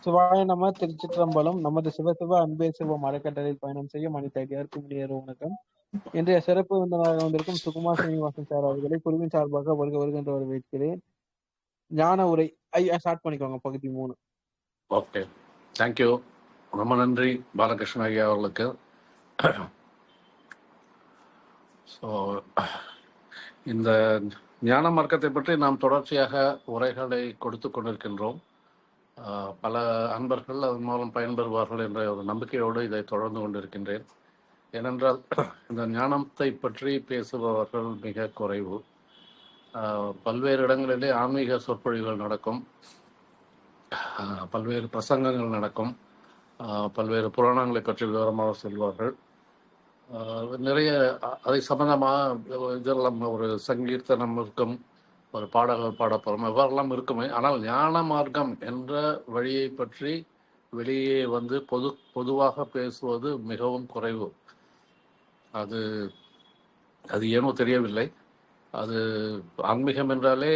சிவாய நம திருச்சிற்றம்பலம். நமது சிவசிவ அன்பே சிவம் அறக்கட்டளையில் பயணம் செய்யும் அனைத்து அடியாருக்கும் இனிய வணக்கம். இன்றைய சிறப்பு விருந்தினராக வந்திருக்கும் சுகுமார் சீனிவாசன் சார் அவர்களை குழுவின் சார்பாக வருகின்ற வரவேற்கிறேன். ஞான உரை ஐயா ஸ்டார்ட் பண்ணிக்கோங்க. பகுதி 3. Okay, thank you. ரொம்ப நன்றி பாலகிருஷ்ண ஐயா அவர்களுக்கு. ஸோ இந்த ஞான மார்க்கத்தை பற்றி நாம் தொடர்ச்சியாக உரைகளை கொடுத்து கொண்டிருக்கின்றோம். பல அன்பர்கள் அதன் மூலம் பயன்பெறுவார்கள் என்ற ஒரு நம்பிக்கையோடு இதை தொடர்ந்து கொண்டிருக்கின்றேன். ஏனென்றால் இந்த ஞானத்தை பற்றி பேசுபவர்கள் மிக குறைவு. பல்வேறு இடங்களிலே ஆன்மீக சொற்பொழிவுகள் நடக்கும், பல்வேறு பிரசங்கங்கள் நடக்கும், பல்வேறு புராணங்களை பற்றி விவரமாக சொல்வார்கள். நிறைய அதை சம்பந்தமாக இதெல்லாம் ஒரு சங்கீர்த்தனம் இருக்கும், ஒரு பாடல்கள் பாடப்படும், எவ்வாறெல்லாம் இருக்குமே. ஆனால் ஞான மார்க்கம் என்ற வழியை பற்றி வெளியே வந்து பொதுவாக பேசுவது மிகவும் குறைவு. அது ஏனோ தெரியவில்லை. அது ஆன்மீகம் என்றாலே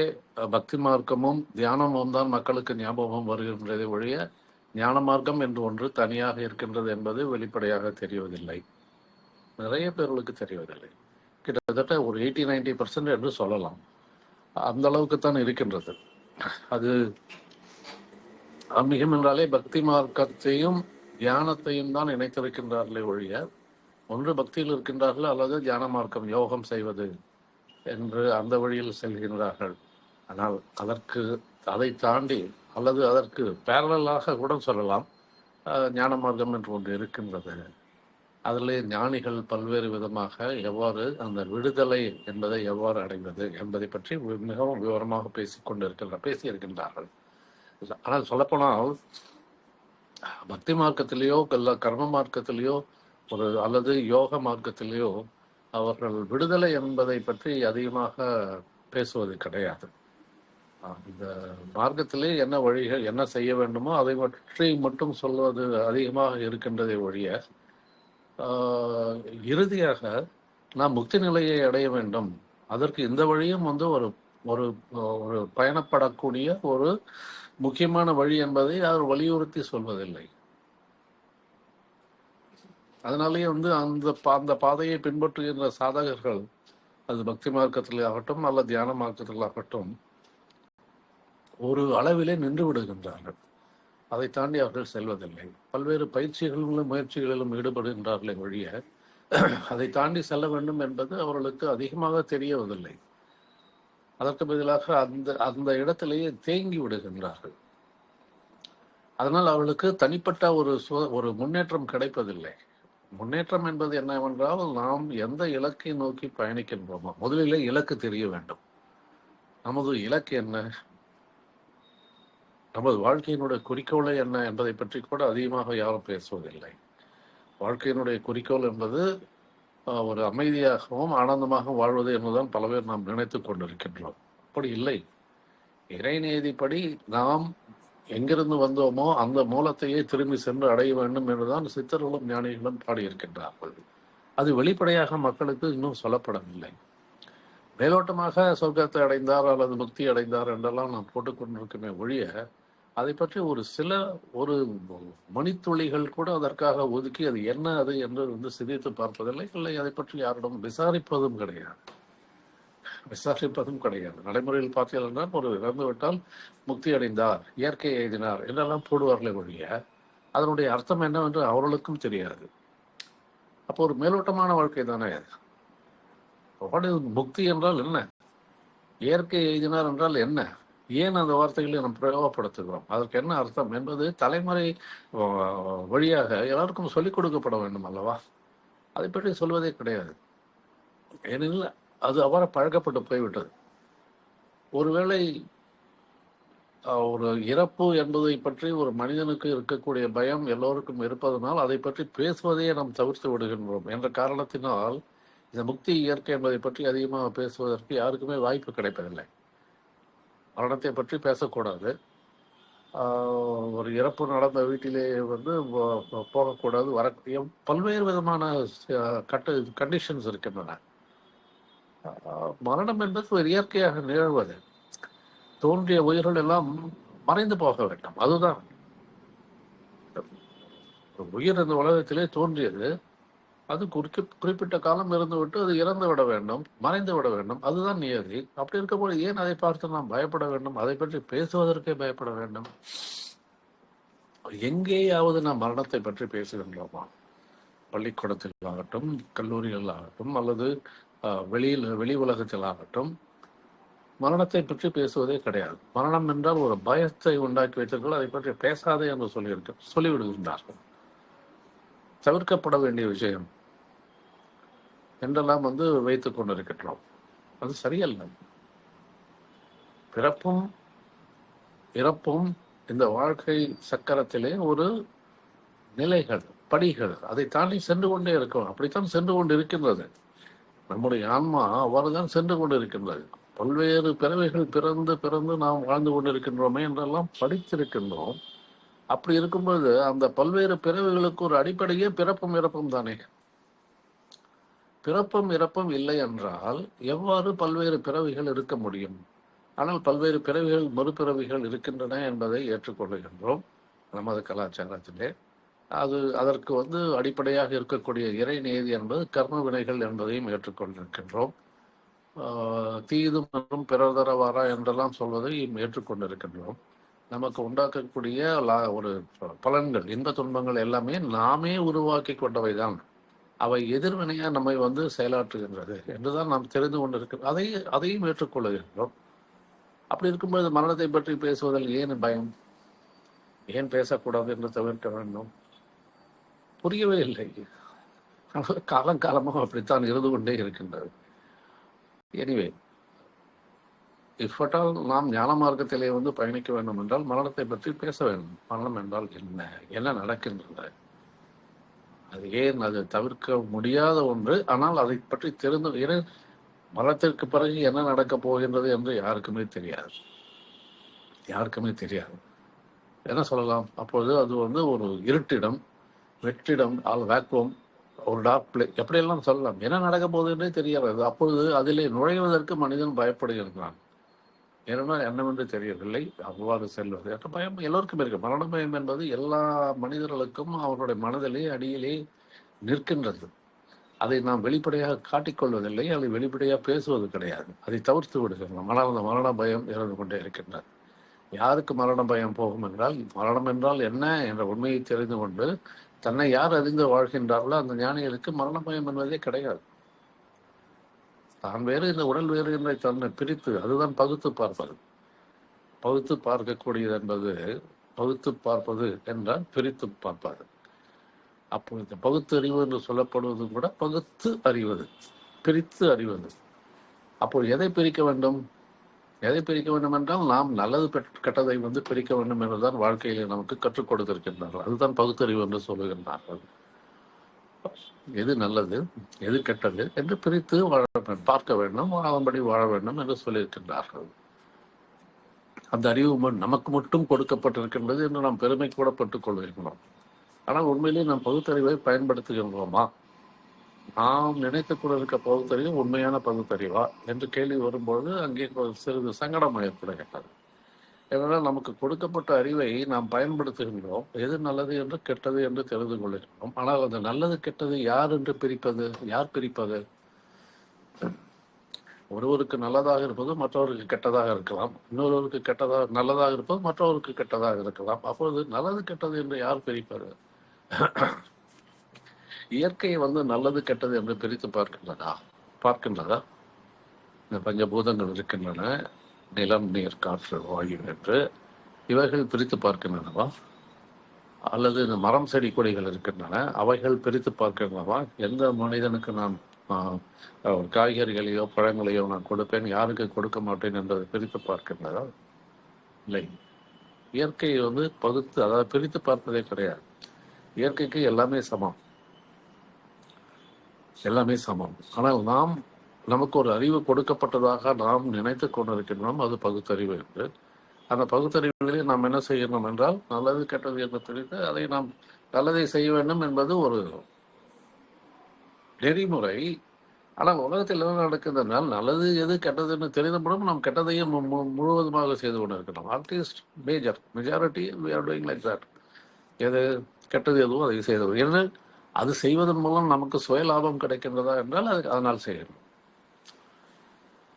பக்தி மார்க்கமும் தியானமும் தான் மக்களுக்கு ஞாபகம் வருகின்றதை ஒழிய ஞான மார்க்கம் என்று ஒன்று தனியாக இருக்கின்றது என்பது வெளிப்படையாக தெரிவதில்லை. நிறைய பேர்களுக்கு தெரிவதில்லை. கிட்டத்தட்ட ஒரு 80-90% என்று சொல்லலாம். அந்த அளவுக்குத்தான் இருக்கின்றது. அது ஆன்மீகம் என்றாலே பக்தி மார்க்கத்தையும் தியானத்தையும் தான் இணைத்திருக்கின்றார்களே ஒழிய ஒன்று பக்தியில் இருக்கின்றார்கள் அல்லது தியான மார்க்கம் யோகம் செய்வது என்று அந்த வழியில் செல்கின்றார்கள். ஆனால் அதை தாண்டி அல்லது அதற்கு பேரலாக கூட சொல்லலாம், ஞான மார்க்கம் என்று ஒன்று இருக்கின்றது. அதிலே ஞானிகள் பல்வேறு விதமாக எவ்வாறு அந்த விடுதலை என்பதை எவ்வாறு அடைவது என்பதை பற்றி மிகவும் விவரமாக பேசியிருக்கின்றார்கள். ஆனால் சொல்லப்போனால் பக்தி மார்க்கத்திலேயோ கர்ம மார்க்கத்திலேயோ அல்லது யோக மார்க்கத்திலேயோ அவர்கள் விடுதலை என்பதை பற்றி அதிகமாக பேசுவது கிடையாது. இந்த மார்க்கத்திலே என்ன வழிகள் என்ன செய்ய வேண்டுமோ அதை பற்றி மட்டும் சொல்வது அதிகமாக இருக்கின்றதை ஒழிய இறுதியாக நாம் முக்தி நிலையை அடைய வேண்டும், அதற்கு இந்த வழியும் வந்து ஒரு ஒரு பயணப்படக்கூடிய ஒரு முக்கியமான வழி என்பதை அவர் வலியுறுத்தி சொல்வதில்லை. அதனாலேயே வந்து அந்த பாதையை பின்பற்றுகின்ற சாதகர்கள், அது பக்தி மார்க்கத்தில் ஆகட்டும் அல்ல தியான மார்க்கத்தில் ஆகட்டும், ஒரு அளவிலே நின்று விடுகின்றார்கள். அதை தாண்டி அவர்கள் செல்வதில்லை. பல்வேறு பயிற்சிகளிலும் முயற்சிகளிலும் ஈடுபடுகின்றார்களே ஒழிய அதை தாண்டி செல்ல வேண்டும் என்பது அவர்களுக்கு அதிகமாக தெரியவதில்லை. அதற்கு பதிலாக அந்த இடத்திலேயே தேங்கி விடுகின்றார்கள். அதனால் அவர்களுக்கு தனிப்பட்ட ஒரு முன்னேற்றம் கிடைப்பதில்லை. முன்னேற்றம் என்பது என்னவென்றால், நாம் எந்த இலக்கை நோக்கி பயணிக்கின்றோமோ முதலிலே இலக்கு தெரிய வேண்டும். நமது இலக்கு என்ன, நமது வாழ்க்கையினுடைய குறிக்கோளை என்ன என்பதை பற்றி கூட அதிகமாக யாரும் பேசுவதில்லை. வாழ்க்கையினுடைய குறிக்கோள் என்பது ஒரு அமைதியாகவும் ஆனந்தமாக வாழ்வது என்பதுதான் பல பேர் நாம் நினைத்து கொண்டிருக்கின்றோம். அப்படி இல்லை. இறைநீதிப்படி நாம் எங்கிருந்து வந்தோமோ அந்த மூலத்தையே திரும்பி சென்று அடைய வேண்டும் என்றுதான் சித்தர்களும் ஞானிகளும் பாடியிருக்கின்றார்கள். அது வெளிப்படையாக மக்களுக்கு இன்னும் சொல்லப்படவில்லை. மேலோட்டமாக சொர்க்கத்தை அடைந்தார் அல்லது முக்தி அடைந்தார் என்றெல்லாம் நாம் போட்டுக்கொண்டிருக்கமே ஒழிய அதை பற்றி ஒரு மணித்துளிகள் கூட அதற்காக ஒதுக்கி அது என்ன அது என்று வந்து சிந்தித்து பார்ப்பதில்லை. இல்லை, அதை பற்றி யாரிடம் விசாரிப்பதும் கிடையாது. நடைமுறையில் பார்த்தீர்கள் என்றால், ஒரு இறந்து விட்டால் முக்தி அடைந்தார், இயற்கை எழுதினார் என்றெல்லாம் போடுவார்களே ஒழிய அதனுடைய அர்த்தம் என்னவென்று அவர்களுக்கும் தெரியாது. அப்போ ஒரு மேலோட்டமான வாழ்க்கை தானே. முக்தி என்றால் என்ன, இயற்கை எழுதினார் என்றால் என்ன, ஏன் அந்த வார்த்தைகளை நாம் பிரயோகப்படுத்துகிறோம், அதற்கு என்ன அர்த்தம் என்பது தலைமுறை வழியாக எல்லாருக்கும் சொல்லிக் கொடுக்கப்பட வேண்டும் அல்லவா? அதை பற்றி சொல்வதே கிடையாது. ஏனெனில் அது அவ்வாறு பழக்கப்பட்டு போய்விட்டது. ஒருவேளை ஒரு இறப்பு என்பதை பற்றி ஒரு மனிதனுக்கு இருக்கக்கூடிய பயம் எல்லோருக்கும் இருப்பதனால் அதை பற்றி பேசுவதையே நாம் தவிர்த்து விடுகின்றோம் என்ற காரணத்தினால் இந்த முக்தி இயற்கை என்பதை பற்றி அதிகமாக பேசுவதற்கு யாருக்குமே வாய்ப்பு கிடைப்பதில்லை. மரணத்தை பற்றி பேசக்கூடாது, ஒரு இறப்பு நடந்த வீட்டிலே வந்து போகக்கூடாது, பல்வேறு விதமான கண்டிஷன்ஸ் இருக்கின்றன. மரணம் என்பது ஒரு இயற்கையாக நிகழ்வது. தோன்றிய உயிர்கள் எல்லாம் மறைந்து போக வேண்டும், அதுதான். உயிர் இந்த உலகத்திலே தோன்றியது. அது குறிப்பிட்ட காலம் இருந்துவிட்டு அது இறந்து விட வேண்டும், மறைந்து விட வேண்டும். அதுதான் நியதி. அப்படி இருக்கும்போது ஏன் அதை பார்த்து நாம் பயப்பட வேண்டும்? அதை பற்றி பேசுவதற்கே பயப்பட வேண்டும்? எங்கேயாவது நாம் மரணத்தை பற்றி பேசுகின்றோமா? பள்ளிக்கூடத்தில் ஆகட்டும், கல்லூரிகள் ஆகட்டும், அல்லது வெளி உலகத்தில் ஆகட்டும், மரணத்தை பற்றி பேசுவதே கிடையாது. மரணம் என்றால் ஒரு பயத்தை உண்டாக்கி வைத்தீர்கள், அதை பற்றி பேசாதே என்று சொல்லிவிடுகின்றார்கள். தவிர்க்கப்பட வேண்டிய விஷயம் என்றெல்லாம் வைத்துக் கொண்டிருக்கின்றோம். அது சரியல்ல. பிறப்பும் இறப்பும் இந்த வாழ்க்கை சக்கரத்திலே ஒரு நிலைகள், படிகள். அதை தாண்டி சென்று கொண்டே இருக்கும். அப்படித்தான் சென்று கொண்டு இருக்கின்றது நம்முடைய ஆன்மா. அவ்வாறுதான் சென்று கொண்டு இருக்கின்றது. பல்வேறு பிறவைகள் பிறந்து பிறந்து நாம் வாழ்ந்து கொண்டிருக்கின்றோமே என்றெல்லாம் படித்திருக்கின்றோம். அப்படி இருக்கும்போது அந்த பல்வேறு பிறவைகளுக்கு ஒரு அடிப்படையே பிறப்பும் இறப்பும் தானே. பிறப்பும் இறப்பும் இல்லை என்றால் எவ்வாறு பல்வேறு பிறவிகள் இருக்க முடியும்? ஆனால் பல்வேறு பிறவிகள் மறுபிறவிகள் இருக்கின்றன என்பதை ஏற்றுக்கொள்கின்றோம் நமது கலாச்சாரத்திலே. அதற்கு அடிப்படையாக இருக்கக்கூடிய இறை நீதி என்பது கர்ம வினைகள் என்பதையும் ஏற்றுக்கொண்டிருக்கின்றோம். தீது மற்றும் பிறதரவாரா என்றெல்லாம் சொல்வதை ஏற்றுக்கொண்டிருக்கின்றோம். நமக்கு உண்டாக்கக்கூடிய ஒரு பலன்கள், இன்ப துன்பங்கள் எல்லாமே நாமே உருவாக்கி கொண்டவைதான். அவை எதிர்வினையா நம்மை செயலாற்றுகின்றது என்றுதான் நாம் தெரிந்து கொண்டிருக்கிறோம். அதையும் ஏற்றுக்கொள்ளுகின்றோம். அப்படி இருக்கும்போது மரணத்தை பற்றி பேசுவதில் ஏன் பயம்? ஏன் பேசக்கூடாது என்று தவிர்க்க வேண்டும்? புரியவே இல்லை. காலங்காலமாக அப்படித்தான் இருந்து கொண்டே இருக்கின்றது. எனிவே, இஃபட்டால் நாம் ஞான மார்க்கத்திலே பயணிக்க வேண்டும் என்றால் மரணத்தை பற்றி பேச வேண்டும். மரணம் என்றால் என்ன நடக்கின்றது, அது ஏன், அது தவிர்க்க முடியாத ஒன்று. ஆனால் அதை பற்றி தெரிந்து, மரணத்திற்கு பிறகு என்ன நடக்கப் போகின்றது என்று யாருக்குமே தெரியாது. என்ன சொல்லலாம்? அப்போது அது ஒரு இருட்டிடம், வெற்றிடம், வேக்குவம், ஒரு டார்க் பிளே, எப்படியெல்லாம் சொல்லலாம். என்ன நடக்க போகுது என்றே தெரியாது. அப்பொழுது அதிலே நுழைவதற்கு மனிதன் பயப்படுகிறான். ஏனென்றால் என்னவென்று தெரியவில்லை. அவ்வாறு செல்வது என்ற பயம் எல்லோருக்கும் இருக்கு. மரண பயம் என்பது எல்லா மனிதர்களுக்கும் அவருடைய மனதிலே அடியிலே நிற்கின்றது. அதை நாம் வெளிப்படையாக காட்டிக்கொள்வதில்லை, அதை வெளிப்படையாக பேசுவது கிடையாது. அதை தவிர்த்து விடுகிறோம். ஆனால் அந்த மரண பயம் இருந்து கொண்டே இருக்கின்றது. யாருக்கு மரண பயம் போகும் என்றால், மரணம் என்றால் என்ன என்ற உண்மையை தெரிந்து கொண்டு தன்னை யார் அறிந்து வாழ்கின்றார்களோ அந்த ஞானிகளுக்கு மரண பயம் என்பதே கிடையாது. தான் வேறு, இந்த உடல் வேறு என்ற தன்னை பிரித்து, அதுதான் பகுத்து பார்ப்பது. பகுத்து பார்க்கக்கூடியது என்பது, பகுத்து பார்ப்பது என்றால் பிரித்து பார்ப்பது. அப்போ இந்த பகுத்து அறிவு என்று சொல்லப்படுவது கூட பகுத்து அறிவது, பிரித்து அறிவது. அப்போ எதை பிரிக்க வேண்டும்? எதை பிரிக்க வேண்டும் என்றால், நாம் நல்லது கெட்டதை பிரிக்க வேண்டும் என்றுதான் வாழ்க்கையிலே நமக்கு கற்றுக் கொடுத்திருக்கின்றார்கள். அதுதான் பகுத்தறிவு என்று சொல்லுகின்றார்கள். எது நல்லது, எது கெட்டது என்று பிரித்து பார்க்க வேண்டும், அதன்படி வாழ வேண்டும் என்று சொல்லியிருக்கின்றார்கள். அந்த அறிவு நமக்கு மட்டும் கொடுக்கப்பட்டிருக்கின்றது என்று நாம் பெருமை கூட பட்டுக் கொள்கின்றோம். ஆனால் உண்மையிலே நாம் பகுத்தறிவை பயன்படுத்துகின்றோமா? நாம் நினைத்துக் கொண்டிருக்க பகுத்தறிவு உண்மையான பகுத்தறிவா என்று கேள்வி வரும்போது அங்கே சிறிது சங்கடம் ஏற்படுகின்றது. ஏனென்றால் நமக்கு கொடுக்கப்பட்ட அறிவை நாம் பயன்படுத்துகின்றோம். எது நல்லது என்று கெட்டது என்று தெரிந்து கொள்கின்றோம். ஆனால் அந்த நல்லது கெட்டது யார் என்று பிரிப்பது? யார் பிரிப்பது? ஒருவருக்கு நல்லதாக இருப்பது மற்றவருக்கு கெட்டதாக இருக்கலாம். இன்னொருவருக்கு நல்லதாக இருப்பது மற்றவருக்கு கெட்டதாக இருக்கலாம். அப்பொழுது நல்லது கெட்டது என்று யார் பிரிப்பது? இயற்கையை நல்லது கெட்டது என்று பிரித்து பார்க்கின்றதா? இந்த பஞ்சபூதங்கள் இருக்கின்றன, நிலம், நீர், காற்று, வாயு என்று. இவைகள் பிரித்து பார்க்கின்றனவா? அல்லது இந்த மரம், செடி, கொடிகள் இருக்கின்றன, அவைகள் பிரித்து பார்க்கின்றனவா? எந்த மனிதனுக்கு நான் காய்கறிகளையோ பழங்களையோ நான் கொடுப்பேன், யாருக்கு கொடுக்க மாட்டேன் என்பதை பிரித்து பார்க்கின்றதா? இல்லை. இயற்கையை பகுத்து, அதாவது பிரித்து பார்ப்பதே கிடையாது. இயற்கைக்கு எல்லாமே சமம், எல்லாமே சமம். ஆனால் நமக்கு ஒரு அறிவு கொடுக்கப்பட்டதாக நாம் நினைத்து கொண்டிருக்கின்றோம், அது பகுத்தறிவு என்று. அந்த பகுத்தறிவுகளில் நாம் என்ன செய்யணும் என்றால், நல்லது கெட்டது என்று தெரிந்து அதை நாம் நல்லதை செய்ய வேண்டும் என்பது ஒரு நெறிமுறை. ஆனால் உலகத்தில் என்ன நடக்கின்றனால், நல்லது எது கெட்டதுன்னு தெரிந்தபடும் நாம் கெட்டதையும் முழுவதுமாக செய்து கொண்டிருக்கிறோம். At least majority we are doing like that. எது கெட்டது எதுவும் அதை செய்தது. ஏன்னா அது செய்வதன் மூலம் நமக்கு சுய லாபம் கிடைக்கின்றதா என்றால் அது அதனால் செய்யணும்.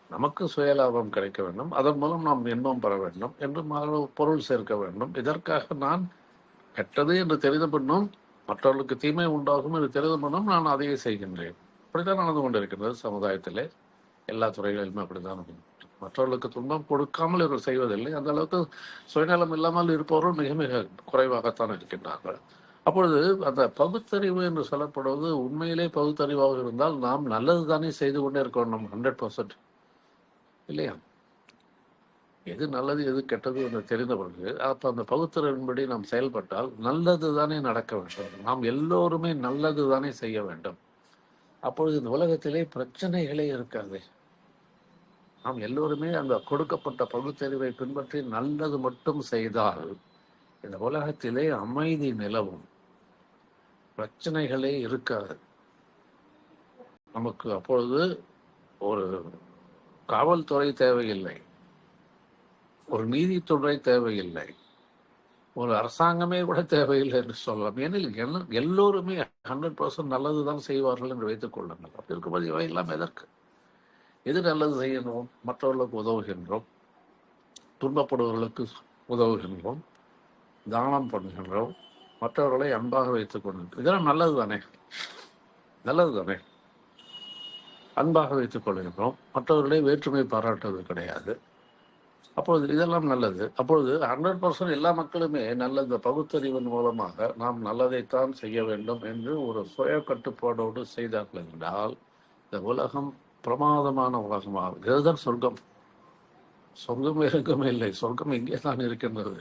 நமக்கு சுயலாபம் கிடைக்க வேண்டும், அதன் மூலம் நாம் இன்பம் பெற வேண்டும் என்று பொருள் சேர்க்க வேண்டும். இதற்காக நான் கெட்டது என்று தெரிந்த பின்னும் மற்றவர்களுக்கு தீமை உண்டாகும் என்று தெரிந்த பின்னும் நான் அதையே செய்கின்றேன். அப்படித்தான் நடந்து கொண்டிருக்கின்றது சமுதாயத்திலே. எல்லா துறைகளிலுமே அப்படித்தான். மற்றவர்களுக்கு துன்பம் கொடுக்காமல் இவர்கள் செய்வதில்லை. அந்த அளவுக்கு சுயநலம் இல்லாமல் இருப்பவர்கள் மிக மிக குறைவாகத்தான் இருக்கின்றார்கள். அப்பொழுது அந்த பகுத்தறிவு என்று சொல்லப்படுவது உண்மையிலே பகுத்தறிவாக இருந்தால் நாம் நல்லது தானே செய்து கொண்டே இருக்க வேண்டும். 100% இல்லையா? எது நல்லது எது கெட்டது என்று தெரிந்த பிறகு அப்ப அந்த பகுத்தறிவின்படி நாம் செயல்பட்டால் நல்லது தானே நடக்க வேண்டும். நாம் எல்லோருமே நல்லது தானே செய்ய வேண்டும். அப்பொழுது இந்த உலகத்திலே பிரச்சனைகளே இருக்காது. நாம் எல்லோருமே அந்த கொடுக்கப்பட்ட பகுத்தறிவை பின்பற்றி நல்லது மட்டும் செய்தால் இந்த உலகத்திலே அமைதி நிலவும், பிரச்சனைகளே இருக்காது. நமக்கு அப்பொழுது ஒரு காவல்துறை தேவையில்லை, ஒரு நீதித்துறை தேவையில்லை, ஒரு அரசாங்கமே கூட தேவையில்லை என்று சொல்லலாம். ஏனெனில் எல்லோருமே 100% நல்லதுதான் செய்வார்கள் என்று வைத்துக் கொள்ளுங்கள். அப்படி இருக்கும்போது இவையெல்லாம் எதற்கு? எது நல்லது செய்யணும்? மற்றவர்களுக்கு உதவுகின்றோம், துன்பப்படுபவர்களுக்கு உதவுகின்றோம், தானம் பண்ணுகின்றோம், மற்றவர்களை அன்பாக வைத்துக் கொள்கின்றோம். இதெல்லாம் நல்லது தானே? நல்லது தானே? அன்பாக வைத்துக் கொள்கின்றோம், மற்றவர்களை வேற்றுமை பாராட்டுவது கிடையாது. அப்பொழுது இதெல்லாம் நல்லது. அப்பொழுது 100% எல்லா மக்களுமே நல்ல பகுத்தறிவின் மூலமாக நாம் நல்லதைத்தான் செய்ய வேண்டும் என்று ஒரு சுய கட்டுப்பாடோடு செய்தார்கள் என்றால் இந்த உலகம் பிரமாதமான உலகமாகும். இதுதான் சொர்க்கம். சொர்க்கம் எங்குமே இல்லை, சொர்க்கம் இங்கே தான் இருக்கின்றது.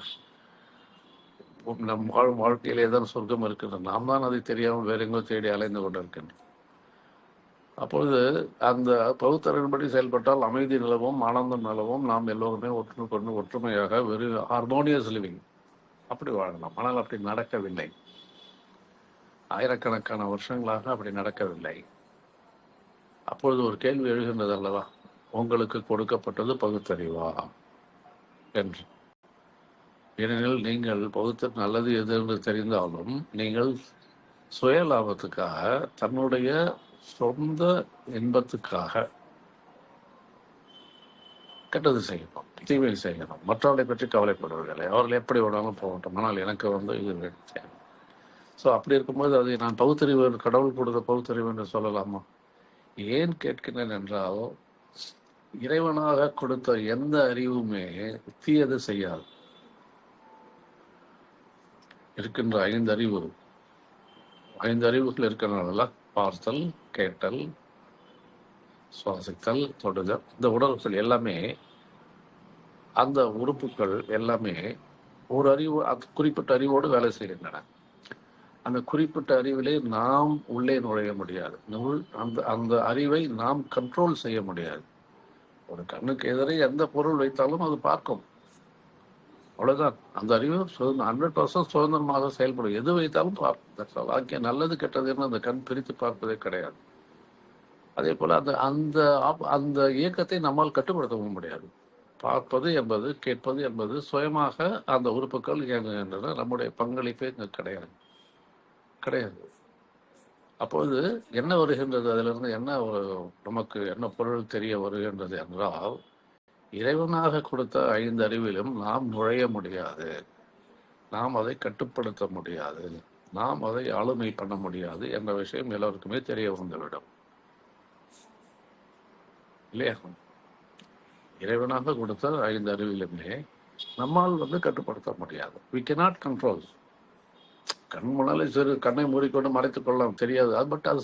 நம் வாழ்க்கையிலே தான் சொர்க்கம் இருக்கின்றது. நாம் தான் அதை தெரியாமல் வேற எங்கோ தேடி அலைந்து கொண்டிருக்கின்றோம். அப்பொழுது அந்த பகுத்தறிவின்படி செயல்பட்டால் அமைதி நிலவும், ஆனந்தம் நிலவும், நாம் எல்லோருமே ஒற்றுக்கொண்டு ஒற்றுமையாக வெறு ஹார்மோனியஸ் லிவிங் அப்படி வாழலாம். ஆனால் அப்படி நடக்கவில்லை. ஆயிரக்கணக்கான வருஷங்களாக அப்படி நடக்கவில்லை. அப்பொழுது ஒரு கேள்வி எழுகின்றது அல்லவா, உங்களுக்கு கொடுக்கப்பட்டது பகுத்தறிவா என்று. ஏனெனில் நீங்கள் நல்லது எது என்று தெரிந்தாலும் நீங்கள் சுய லாபத்துக்காக, தன்னுடைய சொந்த இன்பத்துக்காக கெட்டது செய்யணும், தீமை செய்யணும், மற்றவர்களை பற்றி கவலைப்படுவதில்லை. அவர்கள் எப்படி வேணாலும் போகட்டும், ஆனால் எனக்கு இது வேணும். ஸோ அப்படி இருக்கும்போது அதை நான் பகுத்தறிவு, கடவுள் கொடுத்த பகுத்தறிவு என்று சொல்லலாமா? ஏன் கேட்கிறேன் என்றால், இறைவனாக கொடுத்த எந்த அறிவுமே தீயது செய்யாது. இருக்கின்ற 5 அறிவுகள் இருக்கிறனால பார்த்தல், கேட்டல், சுவாசித்தல், தொடுதல், இந்த உடல்கள் எல்லாமே, அந்த உறுப்புகள் எல்லாமே ஒரு அறிவு, குறிப்பிட்ட அறிவோடு வேலை செய்கின்றன. அந்த குறிப்பிட்ட அறிவிலே நாம் உள்ளே நுழைய முடியாது. அந்த அறிவை நாம் கண்ட்ரோல் செய்ய முடியாது. ஒரு கண்ணுக்கு எதிரே எந்த பொருள் வைத்தாலும் அது பார்க்கும், அவ்வளவுதான். அந்த அறிவு 100% சுதந்திரமாக செயல்படும். எது வைத்தாலும் பார்க்கும். நல்லது கெட்டதுன்னு அந்த கண் பிரித்து பார்ப்பதே கிடையாது. அதே போல அந்த இயக்கத்தை நம்மால் கட்டுப்படுத்தவும் முடியாது. பார்ப்பது என்பது, கேட்பது என்பது சுயமாக அந்த உறுப்புகள் இயங்குகின்றன. நம்முடைய பங்களிப்பே இங்கு கிடையாது. அப்போது என்ன வருகின்றது? அதிலிருந்து என்ன நமக்கு என்ன பொருள் தெரிய வருகின்றது என்றால், இறைவனாக கொடுத்த 5 அறிவிலும் நாம் நுழைய முடியாது, நாம் அதை கட்டுப்படுத்த முடியாது, நாம் அதை ஆளுமை பண்ண முடியாது என்ற விஷயம் எல்லோருக்குமே தெரிய வந்துவிடும், இல்லையா? இறைவனாக கொடுத்த 5 அறிவிலுமே நம்மால் கட்டுப்படுத்த முடியாது. we cannot control. கண் முன்னாலே கண்ணை மூடிக்கொண்டு மறைத்துக் கொள்ளலாம், தெரியாது. பட் அது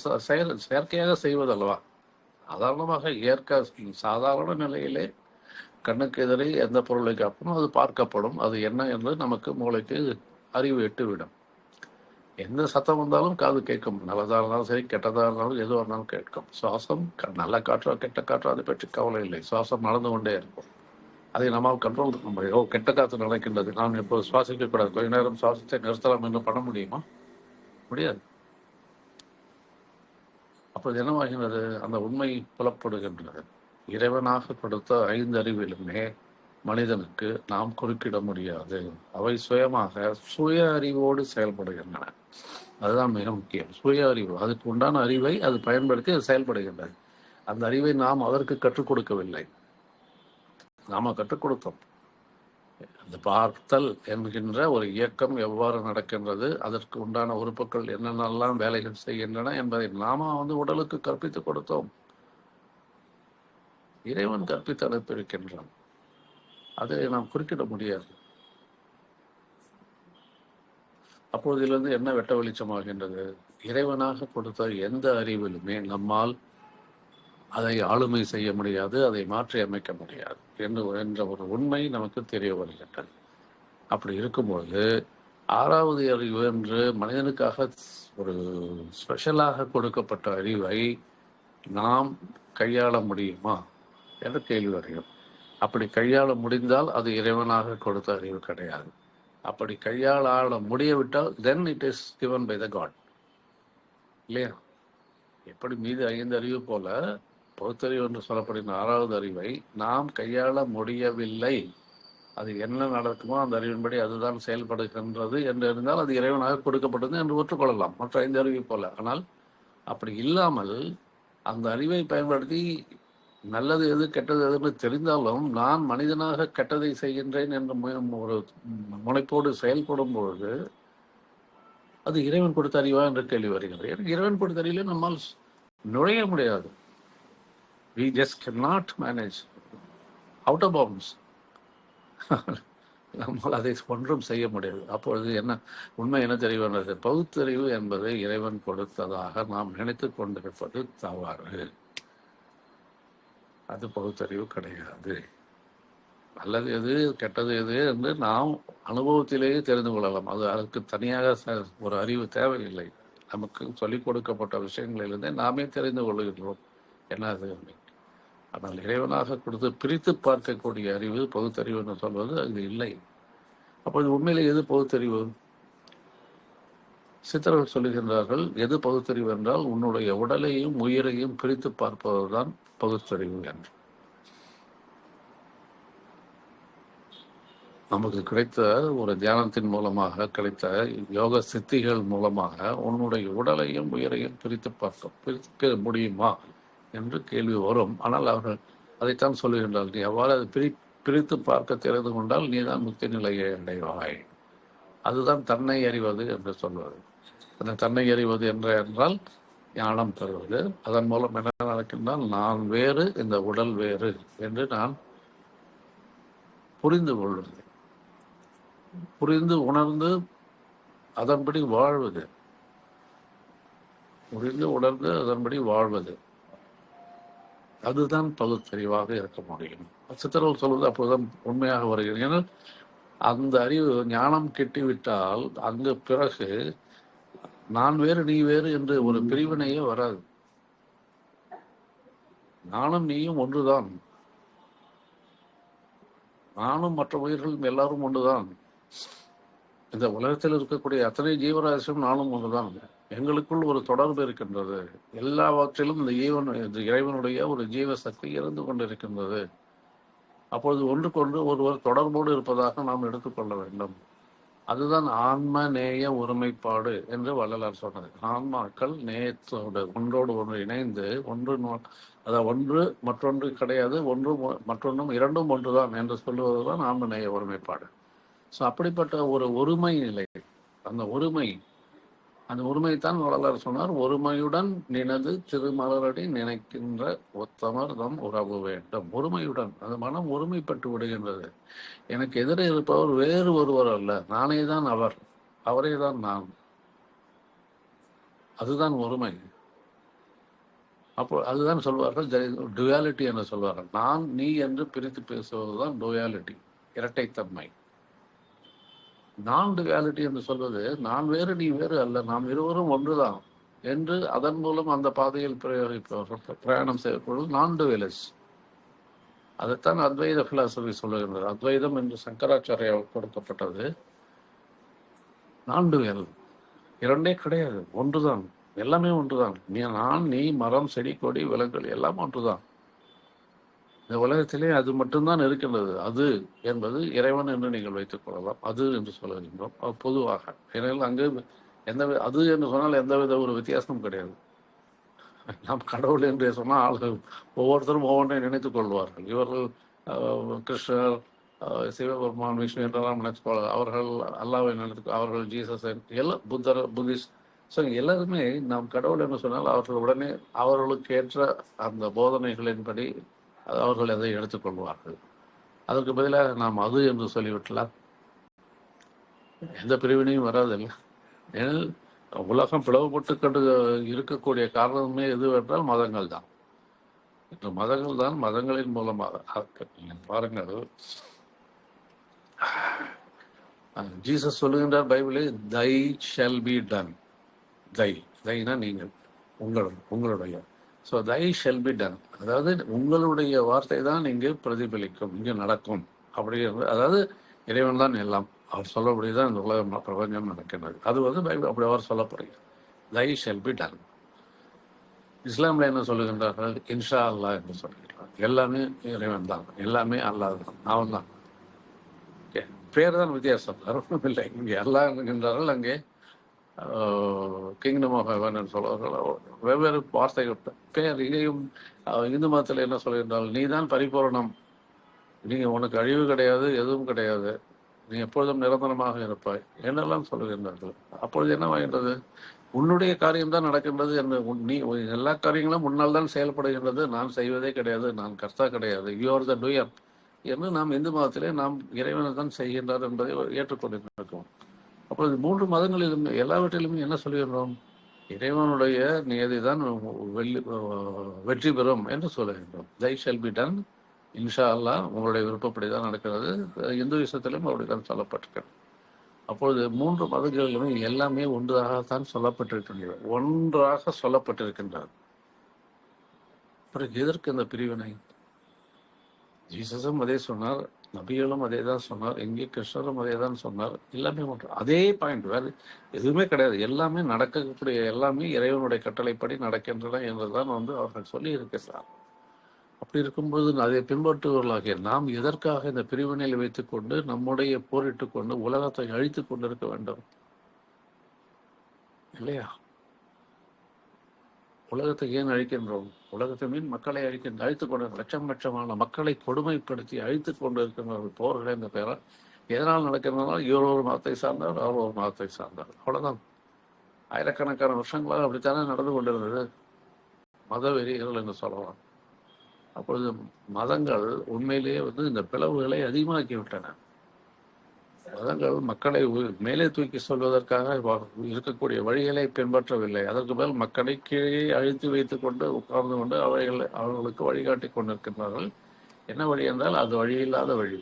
செயற்கையாக செய்வது அல்லவா? சாதாரணமாக சாதாரண நிலையிலே கண்ணுக்கு எதிரே எந்த பொருளை காப்பணும், அது பார்க்கப்படும். அது என்ன என்று நமக்கு மூளைக்கு அறிவு எட்டுவிடும். எந்த சத்தம் வந்தாலும் காது கேட்கும். நல்லதாக இருந்தாலும் சரி, கெட்டதாக இருந்தாலும், எதுவாக இருந்தாலும் கேட்கும். சுவாசம், நல்ல காற்றோ கெட்ட காற்றோ அதை பற்றி கவலை இல்லை. சுவாசம் நடந்து கொண்டே இருக்கும். அதை நம்மால் கண்ட்ரோல் பண்ண முடியும். கெட்ட காற்று நடக்கின்றது, நாம் இப்போ சுவாசிக்க கூடாது, கொஞ்ச நேரம் சுவாசத்தை நிறுத்தலாம் என்று பண்ண முடியுமா? முடியாது. அப்போது என்னவாகின்றது? அந்த உண்மை புலப்படுகின்றது. இறைவனாக கொடுத்த 5 அறிவிலுமே மனிதனுக்கு நாம் குறுக்கிட முடியாது. அவை சுயமாக சுய அறிவோடு செயல்படுகின்றன. அதுதான் மிக முக்கியம். சுய அறிவு, அதுக்கு உண்டான அறிவை அது பயன்படுத்தி அது செயல்படுகின்றது. அந்த அறிவை நாம் அதற்கு கற்றுக் கொடுக்கவில்லை, நாம கற்றுக் கொடுத்தோம். அந்த பார்த்தல் என்கின்ற ஒரு இயக்கம் எவ்வாறு நடக்கின்றது, அதற்கு உண்டான உறுப்புகள் என்னென்னலாம் வேலைகள் செய்கின்றன என்பதை நாம உடலுக்கு கற்பித்துக் கொடுத்தோம். இறைவன் கற்பித்து அனுப்பியிருக்கின்றான். அதை நாம் குறுக்கிட முடியாது. அப்போதிலிருந்து என்ன வெட்ட வெளிச்சமாகின்றது? இறைவனாக கொடுத்த எந்த அறிவிலுமே நம்மால் அதை ஆளுமை செய்ய முடியாது, அதை மாற்றி அமைக்க முடியாது என்ற ஒரு உண்மை நமக்கு தெரிய வருகின்றது. அப்படி இருக்கும்போது 6வது அறிவு என்று மனிதனுக்காக ஒரு ஸ்பெஷலாக கொடுக்கப்பட்ட அறிவை நாம் கையாள முடியுமா என்ற கேள்வி வருகிறது. அப்படி கையாள முடிந்தால் அது இறைவனாக கொடுத்த அறிவு கிடையாது. அப்படி கையாள முடியவிட்டால் then it is given by the God, இல்லையா? எப்படி மீது 5 அறிவு போல பகுத்தறிவு என்று சொல்லப்படுகிற 6வது அறிவை நாம் கையாள முடியவில்லை, அது என்ன நடக்குமோ அந்த அறிவின்படி அதுதான் செயல்படுகின்றது என்று இருந்தால் அது இறைவனாக கொடுக்கப்பட்டது என்று ஒற்றுக்கொள்ளலாம், மற்ற 5 அறிவை போல. ஆனால் அப்படி இல்லாமல் அந்த அறிவை பயன்படுத்தி நல்லது எது கெட்டது எதுன்னு தெரிந்தாலும் நான் மனிதனாக கெட்டதை செய்கின்றேன் என்ற ஒரு முனைப்போடு செயல்படும் பொழுது அது இறைவன் கொடுத்த அறிவா என்ற கேள்வி வருகிறது. இறைவன் கொடுத்த அறிவிலே நம்மால் நுழைய முடியாது. We just cannot manage out of bounds. நம்மால் அதை ஒன்றும் செய்ய முடியாது. அப்பொழுது என்ன உண்மை என்ன தெரியவந்தது? பகுத்தறிவு என்பதை இறைவன் கொடுத்ததாக நாம் நினைத்து கொண்டிருப்பது தவறு. அது பகுத்தறிவு கிடையாது. நல்லது எது கெட்டது எது என்று நாம் அனுபவத்திலேயே தெரிந்து கொள்ளலாம். அதற்கு தனியாக ஒரு அறிவு தேவையில்லை. நமக்கு சொல்லிக் கொடுக்கப்பட்ட விஷயங்களிலிருந்தே நாமே தெரிந்து கொள்கின்றோம் என்ன அது. ஆனால் இறைவனாக கொடுத்து பிரித்து பார்க்கக்கூடிய அறிவு பகுத்தறிவு என்று சொல்வது அது இல்லை. அப்போது உண்மையிலே எது பகுத்தறிவு? சித்தர்கள் சொல்லுகின்றார்கள், எது பகுத்தறிவு என்றால் உன்னுடைய உடலையும் உயிரையும் பிரித்து பார்ப்பதுதான் பகுத்தறிவு என்று. நமக்கு கிடைத்த ஒரு தியானத்தின் மூலமாக கிடைத்த யோக சித்திகள் மூலமாக உன்னுடைய உடலையும் உயிரையும் பிரிக்க முடியுமா என்று கேள்வி வரும். ஆனால் அவர்கள் அதைத்தான் சொல்லுகின்றார்கள், நீ எவ்வாறு அதை பிரித்து பார்க்க தெரிந்து கொண்டால் நீதான் முக்தி நிலையை அடைவாய். அதுதான் தன்னை அறிவது என்று சொல்வது. அந்த தன்னை அறிவது என்றால் ஞானம் பெறுவது. அதன் மூலம் என்ன நடக்கின்றால் நான் வேறு, இந்த உடல் வேறு என்று நான் புரிந்து கொள்வது, புரிந்து உணர்ந்து அதன்படி வாழ்வது, புரிந்து உணர்ந்து அதன்படி வாழ்வது, அதுதான் பகுத்தறிவாக இருக்க முடியும். சித்தர்கள் சொல்வது அப்போதுதான் உண்மையாக வருகிறது. ஏன்னா அந்த அறிவு ஞானம் கெட்டிவிட்டால் அங்கு பிறகு நான் வேறு நீ வேறு என்று ஒரு பிரிவினையே வராது. நானும் நீயும் ஒன்றுதான், நானும் மற்ற உயிர்களும் எல்லாரும் ஒன்றுதான், இந்த உலகத்தில் இருக்கக்கூடிய அத்தனை ஜீவராசியும் நானும் ஒன்றுதான். எங்களுக்குள் ஒரு தொடர்பு இருக்கின்றது. எல்லாவற்றிலும் இந்த இறைவனுடைய ஒரு ஜீவ சக்தி இருந்து கொண்டிருக்கின்றது. அப்பொழுது ஒன்றுக்கொன்று ஒருவர் தொடர்போடு இருப்பதாக நாம் எடுத்துக்கொள்ள வேண்டும். அதுதான் ஆன்ம நேய ஒருமைப்பாடு என்று வள்ளலார் சொன்னது. ஆன்மாக்கள் நேயத்தோடு ஒன்றோடு ஒன்று இணைந்து ஒன்று மற்றொன்று கிடையாது, ஒன்று மற்றொன்றும் இரண்டும் ஒன்றுதான் என்று சொல்லுவதுதான் ஆன்ம நேய ஒருமைப்பாடு. ஸோ அப்படிப்பட்ட ஒரு ஒருமை நிலை, அந்த ஒருமைத்தான் வள்ளலார் சொன்னார், ஒருமையுடன் நினது திருமலரடி நினைக்கின்ற ஒத்தமர் தம் உறவு வேண்டும். ஒருமையுடன் அந்த மனம் ஒருமைப்பட்டு விடுகின்றது. எனக்கு எதிரே இருப்பவர் வேறு ஒருவர் அல்ல, நானே தான் அவர், அவரே தான் நான். அதுதான் ஒருமை. அப்போ அதுதான் சொல்வார்கள் டுயாலிட்டி என்று சொல்வார்கள். நான் நீ என்று பிரித்து பேசுவதுதான் டுயாலிட்டி, இரட்டைத்தன்மை. நான் டுயாலிட்டி என்று சொல்வது நான் வேறு நீ வேறு அல்ல, நாம் இருவரும் ஒன்றுதான் என்று அதன் மூலம் அந்த பாதையில் பிரயாணம் செய்யப்படுவது நான் டுவெலிஸ். அதைத்தான் அத்வைத பிலாசபி சொல்லுகின்றது. அத்வைதம் என்று சங்கராச்சாரியா கொடுக்கப்பட்டது. நான் டுவெல், இரண்டே கிடையாது, ஒன்றுதான், எல்லாமே ஒன்றுதான். நான் நீ மரம் செடி கொடி விலங்குகள் எல்லாம் ஒன்றுதான். இந்த உலகத்திலே அது மட்டும்தான் இருக்கின்றது. அது என்பது இறைவன் என்று நீங்கள் வைத்துக் கொள்ளலாம். அது என்று சொல்லுகின்றோம் பொதுவாக. ஏனெனில் அங்கு அது என்று சொன்னால் எந்தவித ஒரு வித்தியாசமும் கிடையாது. நாம் கடவுள் என்று சொன்னால் ஆள்கள் ஒவ்வொருத்தரும் ஒவ்வொன்றை நினைத்துக் கொள்வார்கள். இவர்கள் கிருஷ்ணர், சிவபெருமான், விஷ்ணு என்றெல்லாம் நினைத்து அவர்கள் அல்லாவை நினைத்து, அவர்கள் ஜீசஸ், எல்லாம் புத்திஸ்ட். ஸோ எல்லாருமே நாம் கடவுள் என்று சொன்னால் அவர்கள் உடனே அவர்களுக்கு ஏற்ற அந்த போதனைகளின்படி அவர்கள் அதை எடுத்துக்கொள்வார்கள். அதற்கு பதிலாக நாம் அது என்று சொல்லிவிட்டலாம் எந்த பிரிவினையும் வராதில்லை. ஏனெனில் உலகம் பிளவுபட்டு கொண்டு இருக்கக்கூடிய காரணமே எதுவென்றால் மதங்கள் தான். இந்த மதங்கள் தான் மதங்களின் மூலமாக பாருங்கள். ஜீசஸ் சொல்லுகின்றார் பைபிளில், தை ஷல் பி டன். தைனா நீங்கள், உங்களுடைய. So thy shall be done, அதாவது உங்களுடைய வார்த்தை தான் இங்கே பிரதிபலிக்கும், இங்கே நடக்கும் அப்படிங்கிறது. அதாவது இறைவன் தான் எல்லாம், அவர் சொல்லக்கூடியதான் இந்த உலகம் பிரபஞ்சம் நடக்கின்றது. அது பைபிள் அப்படி அவர் சொல்லப்படுகிறது, தை ஷல் பி டன். இஸ்லாமில் என்ன சொல்லுகின்றார்கள்? இன்ஷா அல்லா என்று சொல்லுகிறார். எல்லாமே இறைவன் தான், எல்லாமே அல்லாஹ் தான், அவன் தான். பேர் தான் வித்தியாசம், அருணும் இல்லை. இங்கே அல்லாஹ் என்கின்றார்கள், அங்கே கிங்டம் ஆஃப் ஹெவன் என்று சொல்வார்கள். வெவ்வேறு வார்த்தைகள் பேர். இங்கேயும் இந்து மதத்தில் என்ன சொல்கின்றால், நீ தான் பரிபூரணம், நீங்கள் உனக்கு அழிவு கிடையாது, எதுவும் கிடையாது, நீ எப்பொழுதும் நிரந்தரமாக இருப்பாய் என்னெல்லாம் சொல்லுகின்றார்கள். அப்பொழுது என்னவாகின்றது? உன்னுடைய காரியம்தான் நடக்கின்றது என்று நீ எல்லா காரியங்களும் முன்னால் தான் செயல்படுகின்றது, நான் செய்வதே கிடையாது, நான் கர்த்தா கிடையாது, யூ ஆர் த டூயர் என்று நாம் இந்து மதத்திலே நாம் இறைவனை தான் செய்கின்றார் என்பதை ஏற்றுக்கொண்டிருக்கிறோம். அப்பொழுது 3 மதங்களிலும் எல்லாவற்றிலுமே என்ன சொல்கின்றோம்? இறைவனுடைய நியதி தான் வெற்றி பெறும் என்று சொல்லுகின்றோம். தை ஷல் பி டன், இன்ஷா அல்லா, உங்களுடைய விருப்பப்படிதான் நடக்கிறது. இந்து விஷயத்திலும் அப்படித்தான் சொல்லப்பட்டிருக்கிறது. அப்பொழுது 3 மதங்களிலுமே எல்லாமே ஒன்றாகத்தான் சொல்லப்பட்டிருக்கின்றது, ஒன்றாக சொல்லப்பட்டிருக்கின்றது. பிறகு எதற்கு இந்த பிரிவினை? ஜீசஸும் அதே சொன்னார், நபிகளும் அதே தான் சொன்னார், எங்கே கிருஷ்ணரும் அதே தான் சொன்னார். எல்லாமே ஒன்று, அதே பாயிண்ட், வேறு எதுவுமே கிடையாது. எல்லாமே நடக்கக்கூடிய, எல்லாமே இறைவனுடைய கட்டளைப்படி நடக்கின்றன என்றுதான் அவர்கள் சொல்லி இருக்கிறார். அப்படி இருக்கும்போது அதை பின்பற்றுவர்களாகிய நாம் எதற்காக இந்த பிரிவினையில் வைத்துக் கொண்டு நம்முடைய போரிட்டுக் கொண்டு உலகத்தை அழித்துக் கொண்டிருக்க வேண்டும்? இல்லையா? உலகத்தை ஏன் அழிக்கின்றோம்? உலகத்தை மீன் மக்களை அழித்துக் கொண்டு, லட்சமான மக்களை கொடுமைப்படுத்தி அழித்துக் கொண்டு இருக்கின்ற போர்கள் இந்த பேர எதனால் நடக்கிறதுனால இவர் ஒரு மதத்தை சார்ந்தார், அவர் ஒரு மதத்தை சார்ந்தார், அவ்வளவுதான். ஆயிரக்கணக்கான வருஷங்களாக அப்படித்தானே நடந்து கொண்டிருந்தது. மத வெறிகள் என்று சொல்லலாம். அப்பொழுது மதங்கள் உண்மையிலேயே இந்த பிளவுகளை அதிகமாக்கிவிட்டன. மதங்கள் மக்களை மேலே தூக்கி சொல்வதற்காக இருக்கக்கூடிய வழிகளை பின்பற்றவில்லை. அதற்கு மேல் மக்களை கீழே அழித்து வைத்துக் கொண்டு உட்கார்ந்து கொண்டு அவர்களுக்கு வழிகாட்டி கொண்டிருக்கின்றார்கள். என்ன வழி என்றால் அது வழி இல்லாத வழி,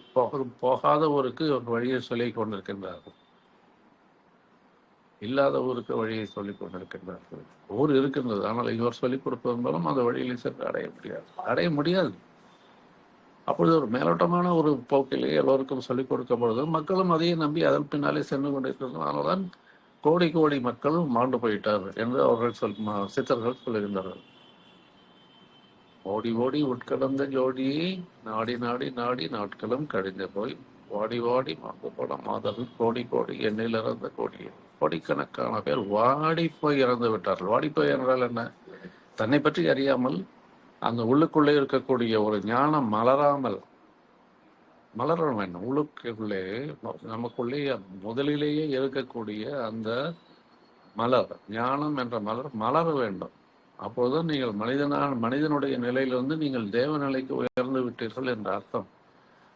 போகாத ஊருக்கு ஒரு வழியை சொல்லிக் கொண்டிருக்கின்றார்கள், இல்லாத ஊருக்கு வழியை சொல்லிக் கொண்டிருக்கின்றார்கள். ஊர் இருக்கின்றது, ஆனால் இவர் சொல்லிக் கொடுப்பதன் மூலம் அந்த வழியில் சென்று அடைய முடியாது. அப்பொழுது ஒரு மேலோட்டமான ஒரு போக்கிலே எல்லோருக்கும் சொல்லிக் கொடுக்கப்படுது, மக்களும் அதையே நம்பி அதன் பின்னாலே சென்று கொண்டிருக்கிறதுனால்தான் கோடி மக்கள் மாண்டு போயிட்டார் என்று அவர்கள் சித்தர்கள் சொல்லுகின்றார்கள். ஓடி உட்கலந்த ஜோடியை நாடி நாட்களும் கழிந்து போய் வாடி மாண்டு போன மாதர்கள் கோடி எண்ணில் இறந்த கோடிக்கணக்கான பேர் வாடி போய் இறந்து விட்டார்கள். வாடி போய் என்றால் என்ன? தன்னை பற்றி அறியாமல் அந்த உள்ளுக்குள்ளே இருக்கக்கூடிய ஒரு ஞானம் மலர வேண்டும். உள்ளுக்குள்ளே நமக்குள்ளே முதலிலேயே இருக்கக்கூடிய அந்த மலர், ஞானம் என்ற மலர வேண்டும். அப்போதுதான் நீங்கள் மனிதனுடைய நிலையிலிருந்து நீங்கள் தேவ நிலைக்கு உயர்ந்து விட்டீர்கள் என்ற அர்த்தம்.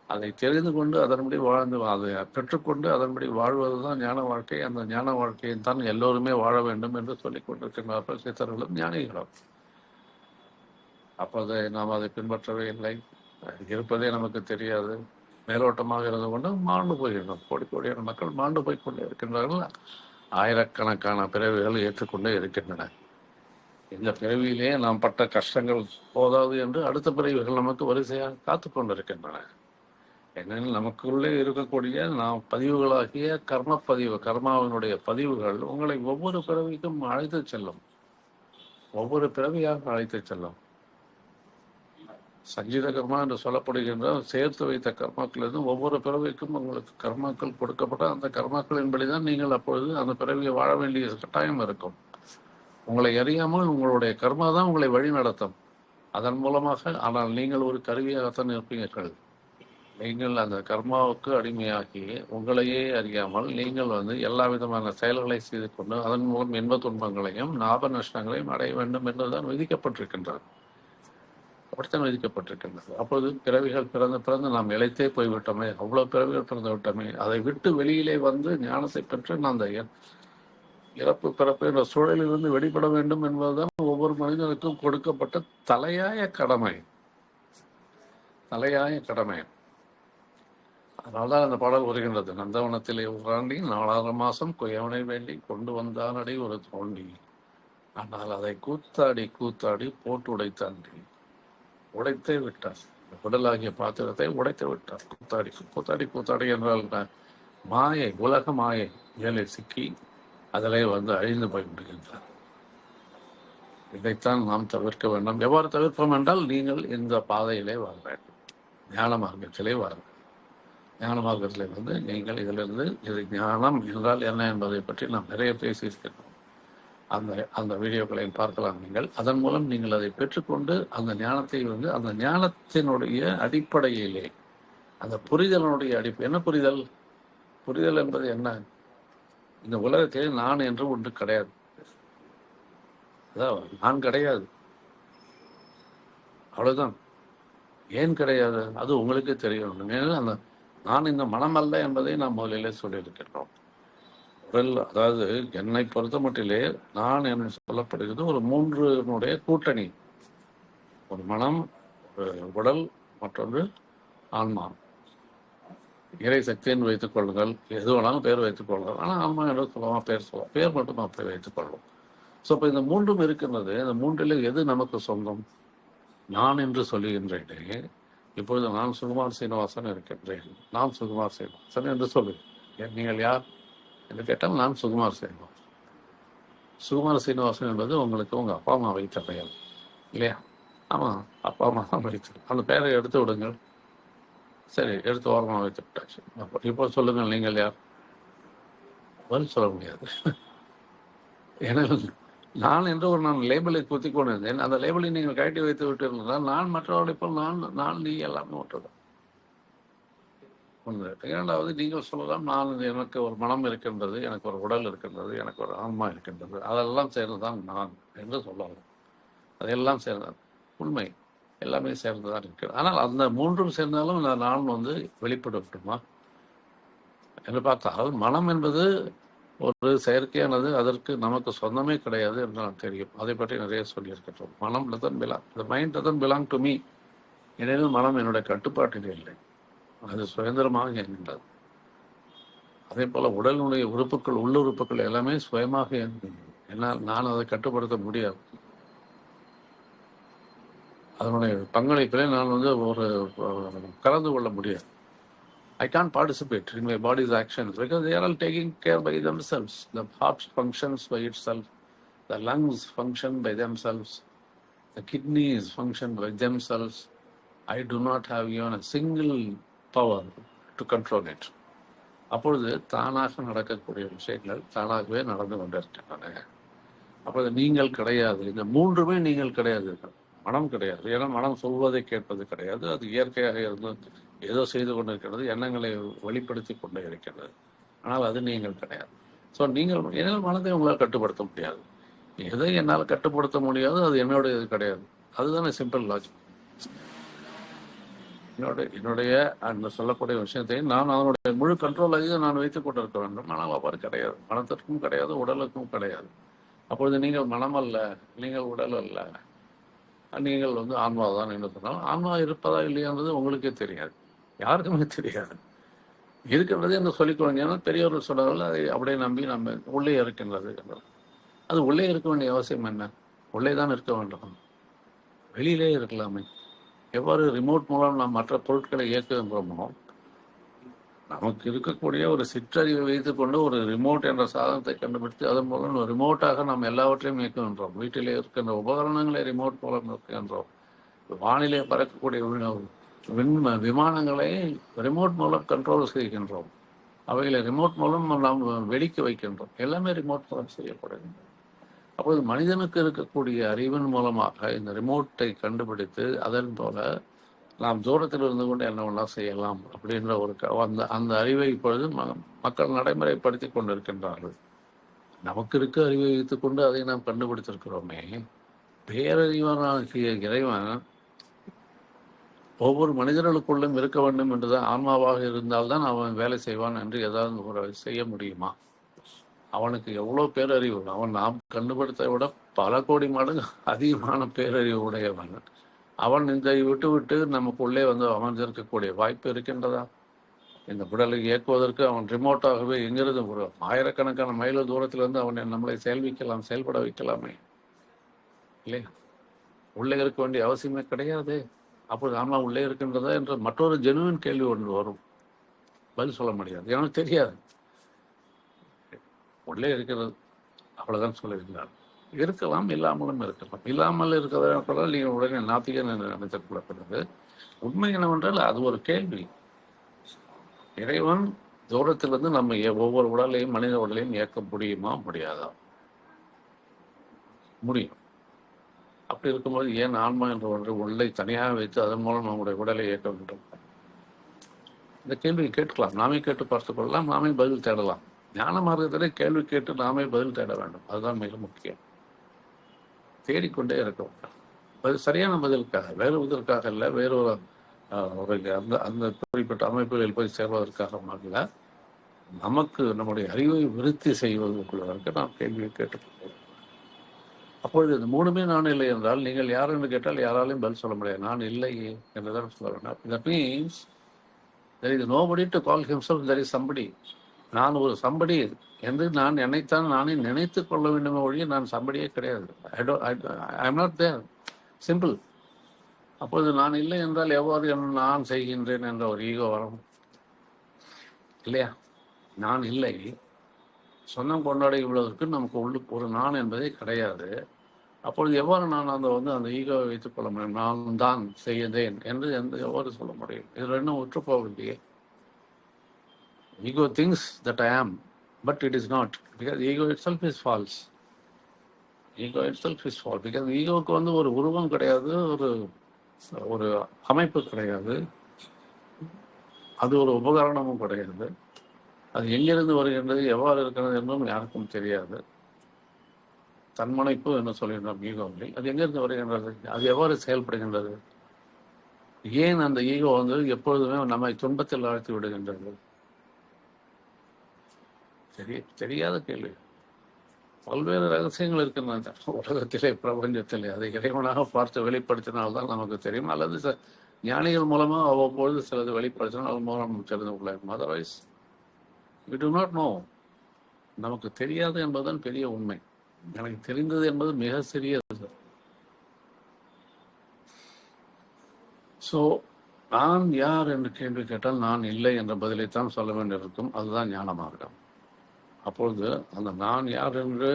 அதை தெரிந்து கொண்டு அதன்படி வாழ்ந்து, அதை பெற்றுக்கொண்டு அதன்படி வாழ்வதுதான் ஞான வாழ்க்கை. அந்த ஞான வாழ்க்கையை தான் எல்லோருமே வாழ வேண்டும் என்று சொல்லிக் கொண்டிருக்கின்றார்கள் சித்தர்களும் ஞானிகளும். அப்போது நாம் அதை பின்பற்றவே இல்லை, இருப்பதே நமக்கு தெரியாது, மேலோட்டமாக இருந்து கொண்டு மாண்டு போகின்றோம். கோடியான மக்கள் மாண்டு போய் கொண்டே இருக்கின்றார்கள். ஆயிரக்கணக்கான பிறவிகள் ஏற்றுக்கொண்டே இருக்கின்றன. இந்த பிறவியிலே நாம் பட்ட கஷ்டங்கள் போதாது என்று அடுத்த பிறவிகள் நமக்கு வரிசையாக காத்து கொண்டிருக்கின்றன. ஏனெனில் நமக்குள்ளே இருக்கக்கூடிய நாம் பதிவுகளாகிய கர்மாவினுடைய பதிவுகள் உங்களை ஒவ்வொரு பிறவிக்கும் அழைத்து செல்லும், ஒவ்வொரு பிறவியாக அழைத்து செல்லும். சஞ்சீத கர்மா என்று சொல்லப்படுகின்ற சேர்த்து வைத்த கர்மாக்களிலிருந்து ஒவ்வொரு பிறவிக்கும் உங்களுக்கு கர்மாக்கள் கொடுக்கப்பட்ட அந்த கர்மாக்களின்படிதான் நீங்கள் அப்பொழுது அந்த பிறவியை வாழ வேண்டிய கட்டாயம் இருக்கும். உங்களை அறியாமல் உங்களுடைய கர்மா தான் உங்களை வழி நடத்தும். அதன் மூலமாக, ஆனால் நீங்கள் ஒரு கருவியாகத்தான் இருப்பீர்கள். நீங்கள் அந்த கர்மாவுக்கு அடிமையாகி உங்களையே அறியாமல் நீங்கள் எல்லா விதமான செயல்களை செய்து கொண்டு அதன் மூலம் இன்ப துன்பங்களையும் லாப நஷ்டங்களையும் அடைய வேண்டும் என்றுதான் விதிக்கப்பட்டிருக்கின்றது. அப்படித்தான் விதிக்கப்பட்டிருக்கின்றது. அப்போது பிறவிகள் பிறந்து நாம் இழைத்தே போய்விட்டோமே, அவ்வளவு பிறவிகள் பிறந்து விட்டோமே, அதை விட்டு வெளியிலே ஞானத்தை பெற்று நான் அந்த இறப்பு பிறப்பு என்ற சூழலிலிருந்து வெளிப்பட வேண்டும் என்பதுதான் ஒவ்வொரு மனிதனுக்கும் கொடுக்கப்பட்ட தலையாய கடமை. அதனால்தான் அந்த பாடல் வருகின்றது. நந்தவனத்திலே உராண்டி 4 மாசம் குயவனை வேண்டி கொண்டு வந்தானடி ஒரு தோண்டி, ஆனால் அதை கூத்தாடி போட்டு உடைத்தே விட்டார். உடலாகிய பாத்திரத்தை உடைத்து விட்டார். கூத்தாடி என்றால் மாயை, உலக மாயை இயலை சிக்கி அதிலே அழிந்து போய்விடுகின்றார். இதைத்தான் நாம் தவிர்க்க வேண்டும். எவ்வாறு தவிர்ப்போம் என்றால், நீங்கள் இந்த பாதையிலே வர வேண்டும். ஞான மார்க்கத்திலே வர வேண்டும். ஞான மார்க்கத்திலே நீங்கள் இதிலிருந்து இது ஞானம் என்றால் என்ன என்பதை பற்றி நாம் நிறைய பேசியிருக்கிறோம். அந்த வீடியோக்களை பார்க்கலாம் நீங்கள். அதன் மூலம் நீங்கள் அதை பெற்றுக்கொண்டு அந்த ஞானத்தை அந்த ஞானத்தினுடைய அடிப்படையிலே, அந்த புரிதலினுடைய என்ன புரிதல் என்பது என்ன? இந்த உலகத்திலே நான் என்று ஒன்று கிடையாது. நான் கிடையாது, அவ்வளவுதான். ஏன் கிடையாது? அது உங்களுக்கே தெரிய வேண்டும். அந்த நான் இந்த மனம் அல்ல என்பதை நாம் முதலிலே சொல்லியிருக்கிறோம். அதாவது என்னை பொறுத்த மட்டிலே நான் என்று சொல்லப்படுகிறது ஒரு 3 கூட்டணி. ஒரு மனம், ஒரு உடல், மற்றொன்று ஆன்மா. இறை சக்தின்னு வைத்துக் கொள்ளுங்கள், எது வேணாலும் பேர் வைத்துக் கொள்ளலாம். ஆனால் ஆன்மா என்று சொல்லலாம், பேர் மட்டும் அப்படி வைத்துக் கொள்ளும். ஸோ இப்போ இந்த 3ம் இருக்கின்றது. இந்த 3ல் எது நமக்கு சொந்தம்? நான் என்று சொல்லுகின்றேனே, இப்பொழுது நான் சுகுமார் சீனிவாசன் இருக்கின்றேன். நான் சுகுமார் சீனிவாசன் என்று சொல்லுகிறேன். நீங்கள் யார் என்று கேட்டால் நான் சுகுமார் சீனிவாசன். சுகுமார் சீனிவாசன் என்பது உங்களுக்கு உங்கள் அப்பா அம்மா வைத்த பெயர் இல்லையா? ஆமாம், அப்பா அம்மா தான் வைத்து அந்த பெயரை எடுத்து விடுங்கள். சரி, எடுத்து ஓரமாக வைத்து விட்டாச்சு. இப்போ சொல்லுங்கள், நீங்கள் யார்? பதில் சொல்ல முடியாது. ஏன்னா நான் என்று நான் லேபிளை குத்தி கொண்டிருந்தேன். அந்த லேபிளை நீங்கள் கட்டி வைத்து விட்டீர்கள். நான் மற்றவர்களை போல் நான் நீ எல்லாமே ஒன்றுதான். ஒன்று. இரண்டாவது, நீங்கள் சொல்லலாம், நான் எனக்கு ஒரு மனம் இருக்கின்றது, எனக்கு ஒரு உடல் இருக்கின்றது, எனக்கு ஒரு ஆன்மா இருக்கின்றது, அதெல்லாம் சேர்ந்துதான் நான் என்று சொல்லலாம். அதெல்லாம் சேர்ந்தது உண்மை, எல்லாமே சேர்ந்துதான் இருக்கிறது. ஆனால் அந்த 3ம் சேர்ந்தாலும் நான் வெளிப்படட்டுமா என்று பார்த்தால், மனம் என்பது ஒரு செயற்கையானது, அதற்கு நமக்கு சொந்தமே கிடையாது என்று நான் தெரியும். அதை பற்றி நிறைய சொல்லியிருக்கின்றோம். மனம் the mind doesn't belong to me. ஏனெனில் மனம் என்னுடைய கட்டுப்பாட்டில் இல்லை, அது சுதந்திரமாக இயங்குகின்றது. அதே போல உடலினுடைய உறுப்புகள், உள்ளுறுப்புகள் எல்லாமே சுயமாக இயங்குகின்றன. என்னால் நான் அதை கட்டுப்படுத்த முடியாது. அதனுடைய பங்களிப்பிலே நான் ஒரு கலந்து கொள்ள முடியாது. I can't participate in my body's actions because they are all taken care by themselves. The heart functions by itself, the lungs function by themselves, the kidneys function by themselves. I do not have even a single power to control it. அப்பொழுது தானாக நடக்கக்கூடிய விஷயங்கள் தானாகவே நடந்து கொண்டிருக்கின்றன. அப்பொழுது நீங்கள் கிடையாது. இந்த 3மே நீங்கள் கிடையாது. மனம் கிடையாது. ஏன்னா மனம் சொல்வதை கேட்பது கிடையாது. அது இயற்கையாக இருந்து ஏதோ செய்து கொண்டிருக்கிறது, எண்ணங்களை வெளிப்படுத்தி கொண்டே இருக்கிறது. ஆனால் அது நீங்கள் கிடையாது. ஸோ என்னால் மனதை உங்களால் கட்டுப்படுத்த முடியாது. எதை என்னால் கட்டுப்படுத்த முடியாது அது என்னுடையது கிடையாது. அதுதானே சிம்பிள் லாஜிக். என்னுடைய அந்த சொல்லக்கூடிய விஷயத்தை நான் அதனுடைய முழு கண்ட்ரோலாக நான் வைத்துக் கொண்டிருக்க வேண்டும். ஆனால் அவ்வாறு கிடையாது. மனத்திற்கும் கிடையாது, உடலுக்கும் கிடையாது. அப்பொழுது நீங்கள் மனம் அல்ல, நீங்கள் உடல் அல்ல, நீங்கள் ஆன்மாதான் என்று சொன்னால், ஆன்மா இருப்பதா இல்லையான்றது உங்களுக்கே தெரியாது, யாருக்குமே தெரியாது. இருக்கின்றது என்று சொல்லிக்கொள்ளுங்க. ஏன்னா பெரியவர்கள் சொன்னார்கள், அதை அப்படியே நம்பி நம்ம உள்ளே இருக்கின்றது என்றது. அது உள்ளே இருக்க வேண்டிய அவசியம் என்ன? உள்ளே தான் இருக்க வேண்டும், வெளியிலே இருக்கலாமே. எவ்வாறு ரிமோட் மூலம் நாம் மற்ற பொருட்களை இயக்குகின்றோமோ, நமக்கு இருக்கக்கூடிய ஒரு சிற்றறிவை வைத்துக் கொண்டு ஒரு ரிமோட் என்ற சாதனத்தை கண்டுபிடித்து அதன் மூலம் ரிமோட்டாக நாம் எல்லாவற்றையும் இயக்குகின்றோம். வீட்டிலே இருக்கின்ற உபகரணங்களை ரிமோட் மூலம் இயக்குகின்றோம். வானிலை பறக்கக்கூடிய விமானங்களை ரிமோட் மூலம் கண்ட்ரோல் செய்கின்றோம். அவைகளை ரிமோட் மூலம் நாம் வெடிக்க வைக்கின்றோம். எல்லாமே ரிமோட் மூலம் செய்யப்படுகின்றன. அப்போது மனிதனுக்கு இருக்கக்கூடிய அறிவின் மூலமாக இந்த ரிமோட்டை கண்டுபிடித்து அதன் போல நாம் தூரத்தில் இருந்து கொண்டு என்ன ஒன்றா செய்யலாம் அப்படின்ற ஒரு அந்த அறிவை இப்பொழுது மக்கள் நடைமுறைப்படுத்தி கொண்டிருக்கின்றார்கள். நமக்கு இருக்க அறிவை வைத்துக் கொண்டு அதை நாம் கண்டுபிடித்திருக்கிறோமே. பேரறிவானாகிய இறைவன் ஒவ்வொரு மனிதர்களுக்குள்ளும் இருக்க வேண்டும் என்றுதான், ஆன்மாவாக இருந்தால்தான் அவன் வேலை செய்வான் என்று ஏதாவது ஒரு செய்ய முடியுமா? அவனுக்கு எவ்வளோ பேரறிவு! அவன் நாம் கண்டுபிடித்த விட பல கோடி மடங்கு அதிகமான பேரறிவு உடையவன். அவன் இதை விட்டு நமக்குள்ளே வந்து அமர்ந்திருக்கக்கூடிய வாய்ப்பு இருக்கின்றதா? இந்த உடலை இயக்குவதற்கு அவன் ரிமோட்டாகவே எங்கிருந்து ஒரு ஆயிரக்கணக்கான மைல் தூரத்திலிருந்து அவனை நம்மளை செயல்பட வைக்கலாமே இல்லையா? உள்ளே இருக்க வேண்டிய அவசியமே கிடையாது. அப்போது ஆன்மா உள்ளே இருக்கின்றதா என்ற மற்றொரு ஜெனுவின் கேள்வி ஒன்று வரும். பதில் சொல்ல முடியாது, எனக்கு தெரியாது. உள்ளே இருக்கிறது, அவ்வளவுதான் சொல்லுகிறார். இருக்கலாம், இல்லாமலும் இருக்கலாம். இல்லாமல் இருக்கிறதா நீங்கள் உடனே நாத்திகன் என்று நினைத்துக் கொள்ளப்படுது. உண்மை என்னவென்றால் அது ஒரு கேள்வி. இறைவன் தூரத்திலிருந்து நம்ம ஒவ்வொரு உடலையும், மனித உடலையும் இயக்க முடியுமா, முடியாதா? முடியும். அப்படி இருக்கும்போது ஏன் ஆன்மா என்ற ஒன்று உள்ளே தனியாக வைத்து அதன் மூலம் நம்முடைய உடலை இயக்க வேண்டும்? இந்த கேள்வியை கேட்கலாம், நாமே கேட்டு பார்த்துக் கொள்ளலாம், நாமே பதில் தேடலாம். ஞான மார்க்கத்திலே கேள்வி கேட்டு நாமே பதில் தேட வேண்டும். அதுதான் மிக முக்கியம். தேடிக்கொண்டே இருக்க வேண்டும். சரியான பதிலுக்காக, வேறு இதற்காக இல்லை, வேறொரு அந்த அந்த குறிப்பிட்ட அமைப்புகளில் போய் சேர்வதற்காக அல்ல, நமக்கு நம்முடைய அறிவை விருத்தி செய்வதற்குள்ளதற்கு நாம் கேள்வியை கேட்டுக்கொள்வோம். அப்பொழுது இந்த மூணுமே நான் இல்லை என்றால் நீங்கள் யார் என்று கேட்டால் யாராலையும் பதில் சொல்ல முடியாது. நான் இல்லை என்றுதான் சொல்ல வேண்டும். That means there is nobody to call himself, there is somebody. நான் ஒரு சம்படி என்று நான் என்னைத்தான் நானே நினைத்துக் கொள்ள வேண்டுமே ஒழிய நான் சம்படியே கிடையாது. I am not there. Simple. அப்போது நான் இல்லை என்றால் எவ்வாறு நான் செய்கின்றேன் என்ற ஒரு ஈகோ வரும் இல்லையா? நான் இல்லை சொந்தம் கொண்டாடுவதற்கு நமக்கு உள்ளுக்கு ஒரு நான் என்பதே கிடையாது. அப்பொழுது எவ்வாறு நான் அந்த ஈகோவை வைத்துக் கொள்ள முடியும்? நான் தான் செய்தேன் என்று எவ்வாறு சொல்ல முடியும்? இது ரெண்டும் ஒற்று போகலையே. Ego thinks that I am, but it is not, because ego itself is false. Ego itself is false, because ஈகோக்கு ஒரு உருவம் கிடையாது, ஒரு அமைப்பு கிடையாது, அது ஒரு உபகரணமும் கிடையாது. அது எங்கிருந்து வருகின்றது, எவ்வாறு இருக்கிறது என்றும் யாருக்கும் தெரியாது. தன்முனைப்பு என்று சொல்கின்றோம் ஈகோவில். அது எங்கிருந்து வருகின்றது, அது எவ்வாறு செயல்படுகின்றது, ஏன் அந்த ஈகோ எப்பொழுதுமே நம்மை துன்பத்தில் ஆழ்த்தி விடுகின்றது? தெரியாத கேள்வி. பல்வேறு ரகசியங்கள் இருக்கின்றன உலகத்திலே, பிரபஞ்சத்திலே. அதை இறைவனாக பார்த்து வெளிப்படுத்தினால்தான் நமக்கு தெரியும், அல்லது ஞானிகள் மூலமாக அவ்வப்பொழுது சிலது வெளிப்படுத்தினால் அது மூலம் தெரிந்து கொள்ளலாம். Otherwise we do not know. நமக்கு தெரியாது என்பதுதான் பெரிய உண்மை. எனக்கு தெரிந்தது என்பது மிக சிறியது. ஸோ நான் யார் என்று கேள்வி கேட்டால் நான் இல்லை என்ற பதிலைத்தான் சொல்ல வேண்டியிருக்கும். அதுதான் ஞான மார்க்கம். அப்பொழுது அந்த நான் யார் என்று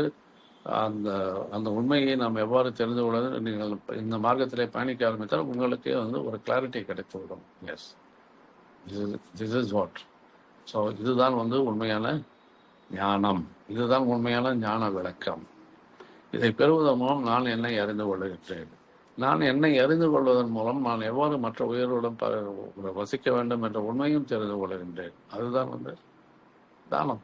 அந்த உண்மையை நாம் எவ்வாறு தெரிந்து கொள்வது, நீங்கள் இந்த மார்க்கத்திலே பயணிக்க ஆரம்பித்தால் உங்களுக்கே ஒரு கிளாரிட்டி கிடைத்துவிடும். Yes, this is what. So இதுதான் உண்மையான ஞானம், இதுதான் உண்மையான ஞான விளக்கம். இதை பெறுவதன் மூலம் நான் என்னை அறிந்து கொள்கின்றேன். நான் என்னை அறிந்து கொள்வதன் மூலம் நான் எவ்வாறு மற்ற உயிர்களுடன் வசிக்க வேண்டும் என்ற உண்மையும் தெரிந்து கொள்கின்றேன். அதுதான் தானம்.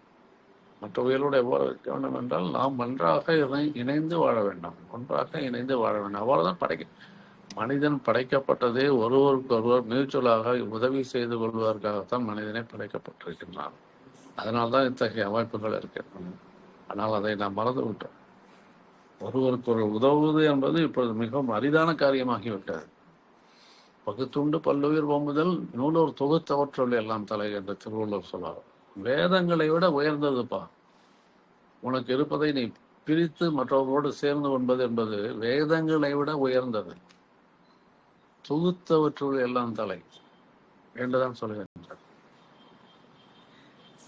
மற்ற உயிரோடு எவ்வாறு இருக்க வேண்டும் என்றால் நாம் ஒன்றாக இணைந்து வாழ வேண்டும், ஒன்றாக இணைந்து வாழ வேண்டும். அவ்வாறுதான் மனிதன் படைக்கப்பட்டதே ஒருவருக்கொருவர் மியூச்சுவலாக உதவி செய்து கொள்வதற்காகத்தான் மனிதனை படைக்கப்பட்டிருக்கின்றான். அதனால்தான் இத்தகைய அமைப்புகள் இருக்கின்றன. ஆனால் அதை நாம் மறந்து விட்டோம். ஒருவருக்கொருவர் உதவுவது என்பது இப்பொழுது மிகவும் அரிதான காரியமாகிவிட்டது. பகுத்துண்டு பல்லுயிர் போம்புதல் நூலோர் தொகுத்தவற்றுள் எல்லாம் தலை என்று திருவள்ளுவர் சொல்வார். வேதங்களை விட உயர்ந்ததுப்பா. உனக்கு இருப்பதை நீ பிரித்து மற்றவர்களோடு சேர்ந்து கொள்வது என்பது வேதங்களை விட உயர்ந்தது. தொகுத்தவற்றுள் எல்லாம் தலை என்றுதான் சொல்லுகின்றார்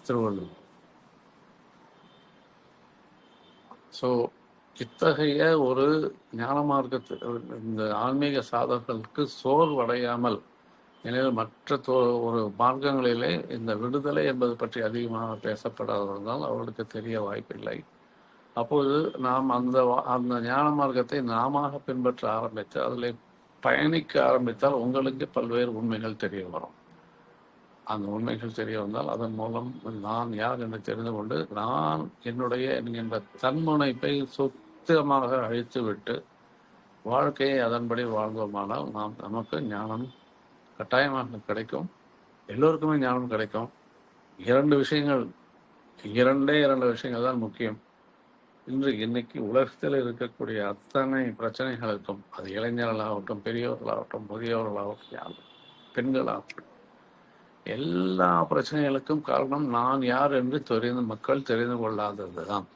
திருவள்ளுவர். ஸோ இத்தகைய ஒரு ஞான மார்க்கத்து இந்த ஆன்மீக சாதகர்களுக்கு சோர்வடையாமல், எனவே மற்ற ஒரு மார்க்கங்களிலே இந்த விடுதலை என்பது பற்றி அதிகமாக பேசப்படாததால் அவர்களுக்கு தெரிய வாய்ப்பில்லை. அப்போது நாம் அந்த ஞான மார்க்கத்தை நாம பின்பற்ற ஆரம்பித்து அதில் பயணிக்க ஆரம்பித்தால் உங்களுக்கு பல்வேறு உண்மைகள் தெரிய வரும். அந்த உண்மைகள் தெரிய வந்தால் அதன் மூலம் நான் யார் என்று தெரிந்து கொண்டு நான் என்னுடைய என்கின்ற தன்முனைப்பை சுத்தமாக அழித்துவிட்டு வாழ்க்கையை அதன்படி வாழ்ந்தோமானால் நமக்கு ஞானம் கட்டாயமாக கிடைக்கும். எல்லோருக்குமே ஞானம் கிடைக்கும். இரண்டு விஷயங்கள் தான் முக்கியம். இன்னைக்கு உலகத்தில் இருக்கக்கூடிய அத்தனை பிரச்சனைகளுக்கும், அது இளைஞர்களாகட்டும், பெரியவர்களாகட்டும், முதியவர்களாகட்டும், பெண்களாகட்டும், எல்லா பிரச்சனைகளுக்கும் காரணம் நான் யார் என்று மக்கள் தெரிந்து கொள்ளாததுதான்.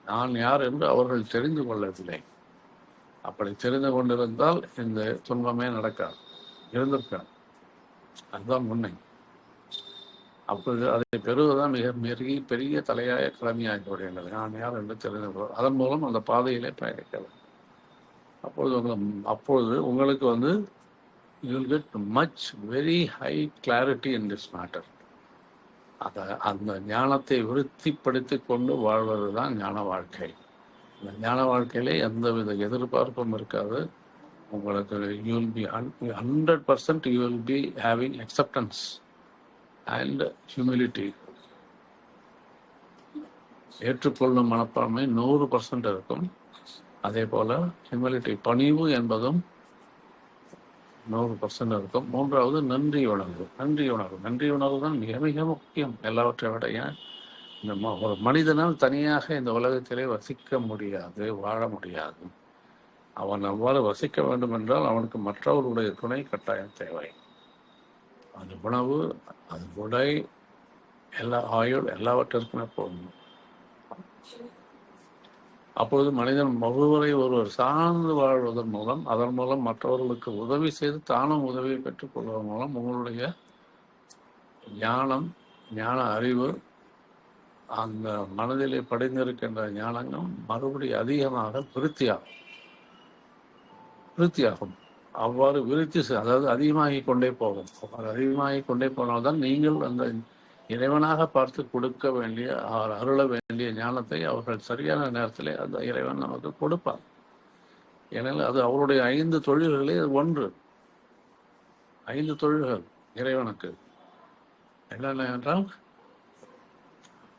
நான் யார் என்று அவர்கள் தெரிந்து கொள்ளவில்லை. அப்படி தெரிந்து கொண்டிருந்தால் இந்த துன்பமே நடக்காது, இருந்திருக்காது. அதுதான் உண்மை. அப்போது அதை பெறுவதுதான் மிக பெரிய தலையாய கடமையாகிவிடுகின்றது. நான் யார் என்று தெரிந்து கொள்ள, அதன் மூலம் அந்த பாதையிலே பயணிக்கலாம். அப்பொழுது உங்களுக்கு you will get much very high clarity in this matter. அந்த ஞானத்தை விருத்திப்படுத்தி கொண்டு வாழ்வதுதான் ஞான வாழ்க்கை. இந்த ஞான வாழ்க்கையிலே எந்தவித எதிர்பார்ப்பும் இருக்காது. உங்களுக்கு you will be 100% you will be having acceptance and humility. ஏற்றுக்கொள்ளும் மனப்பான்மை 100% இருக்கும். அதே போல ஹியூமிலிட்டி, பணிவு என்பதும் 100% இருக்கும். மூன்றாவது நன்றி உணர்வு தான் மிக மிக முக்கியம். எல்லாவற்றை விட ஒரு மனிதனால் தனியாக இந்த உலகத்திலே வசிக்க முடியாது, வாழ முடியாது. அவன் அவ்வாறு வசிக்க வேண்டும் என்றால் அவனுக்கு மற்றவர்களுடைய துணை கட்டாயம் தேவை. அது உணவு, அது உடை, ஆயுள் எல்லாவற்றிற்குமே போகணும். அப்பொழுது மனிதன் ஒருவர் சார்ந்து வாழ்வதன் மூலம், அதன் மூலம் மற்றவர்களுக்கு உதவி செய்து தானும் உதவியை பெற்றுக் கொள்வதன் மூலம் உங்களுடைய ஞான அறிவு, அந்த மனதிலே படிந்திருக்கின்ற ஞானங்கள் மறுபடியும் அதிகமாக விருத்தியாகும். அவ்வாறு அதாவது அதிகமாகிக் கொண்டே போகும். அதிகமாகிக் கொண்டே போனால்தான் நீங்கள் அந்த இறைவனாக பார்த்து கொடுக்க வேண்டிய, அருள வேண்டிய ஞானத்தை அவர்கள் சரியான நேரத்திலே அந்த இறைவன் நமக்கு கொடுப்பார். ஏனெனில் அது அவருடைய 5 தொழில்களே ஒன்று. 5 தொழில்கள் இறைவனுக்கு என்னென்ன என்றால்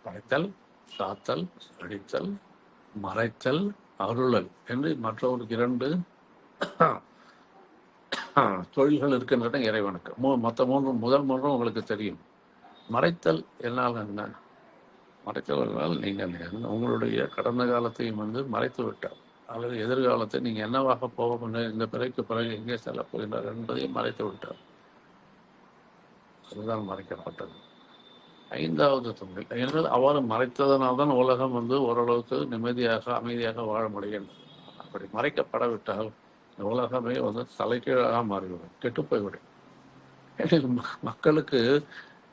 படைத்தல், காத்தல், அடித்தல், மறைத்தல், அருளல் என்று மற்றவருக்கு 2 தொழில்கள் இருக்கின்றன இறைவனுக்கு. மொத்த முதல் 3 உங்களுக்கு தெரியும். மறைத்தல் என்னால் என்ன? மறைத்தல் என்றால் நீங்கள் உங்களுடைய கடந்த காலத்தையும் மறைத்து விட்டார், அல்லது எதிர்காலத்தை நீங்கள் என்னவாக போக இந்த பிறகு எங்கே செல்ல போகின்றார் என்பதையும் மறைத்து விட்டார். அதுதான் மறைக்கப்பட்டது. 5வது தொழில் என்றால் அவ்வாறு மறைத்ததனால்தான் உலகம் ஓரளவுக்கு நிம்மதியாக அமைதியாக வாழ முடிகின்றது. அப்படி மறைக்கப்படவிட்டால் இந்த உலகமே தலைகீழாக மாறிவிடும், கெட்டு போய்விடும். மக்களுக்கு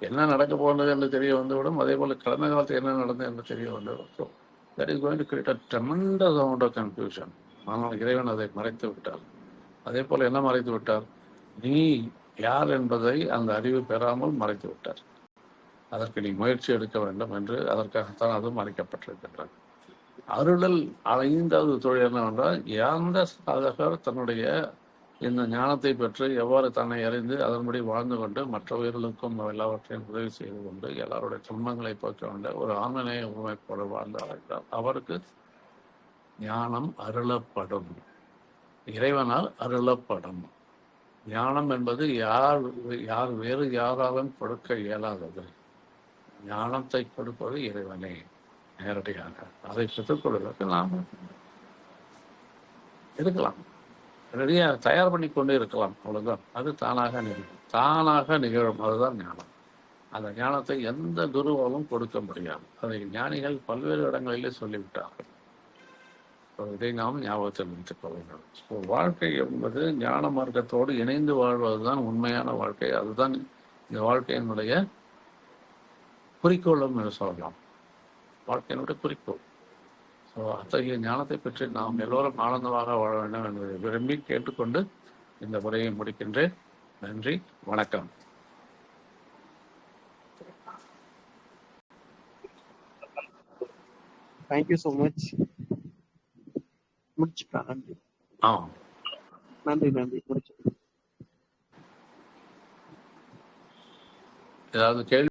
என்ன நடக்க போனது என்று தெரிய வந்துவிடும். அதே போல கடந்த காலத்தில் என்ன நடந்தது என்று தெரிய வந்துவிடும். So that is going to create a tremendous amount of confusion. ஆனால் இறைவன் அதை மறைத்து விட்டார். அதே போல என்ன மறைத்து விட்டார்? நீ யார் என்பதை அந்த அறிவு பெறாமல் மறைத்து விட்டார். அதற்கு நீ முயற்சி எடுக்க வேண்டும் என்று, அதற்காகத்தான் அது மறைக்கப்பட்டிருக்கின்றது. அருளல் 5வது தொழில் என்னவென்றால், எந்த சாதகர் தன்னுடைய இந்த ஞானத்தை பெற்று எவ்வாறு தன்னை அறிந்து அதன்படி வாழ்ந்து கொண்டு மற்ற உயிர்களுக்கும் எல்லாவற்றையும் உதவி செய்து கொண்டு எல்லாருடைய துன்பங்களை போக்க கொண்ட ஒரு ஆன்மநேய உரிமைப்போடு வாழ்ந்தார், அவருக்கு ஞானம் அருளப்படும், இறைவனால் அருளப்படும். ஞானம் என்பது வேறு யாராலும் கொடுக்க இயலாதது. ஞானத்தை கொடுப்பது இறைவனே நேரடியாக. அதை பெற்றுக்கொள்வதற்கு நாம் இருக்கலாம், ரெடியாக தயார் பண்ணி கொண்டே இருக்கலாம். அவ்வளவுதான். அது தானாக நிகழும். அதுதான் ஞானம். அந்த ஞானத்தை எந்த குருவாலும் கொடுக்க முடியாது. அதை ஞானிகள் பல்வேறு இடங்களிலே சொல்லிவிட்டார்கள். இதை நாம் ஞாபகத்தில் வைத்துக் கொள்ள வேண்டும். வாழ்க்கை என்பது ஞான மார்க்கத்தோடு இணைந்து வாழ்வதுதான் உண்மையான வாழ்க்கை. அதுதான் இந்த வாழ்க்கையினுடைய குறிக்கோளும் என்று சொல்லலாம். வாழ்க்கையினுடைய குறிக்கோள். அத்தகைய ஞானத்தை பெற்று நாம் எல்லோரும் ஆனந்தமாக வாழ வேண்டும் என்பதை விரும்பி கேட்டுக்கொண்டு இந்த உரையை முடிக்கின்றேன். நன்றி, வணக்கம். Thank you so much. முடிச்சுக்கலாம். நன்றி. நன்றி நன்றி. முடிச்சு. ஏதாவது கேள்வி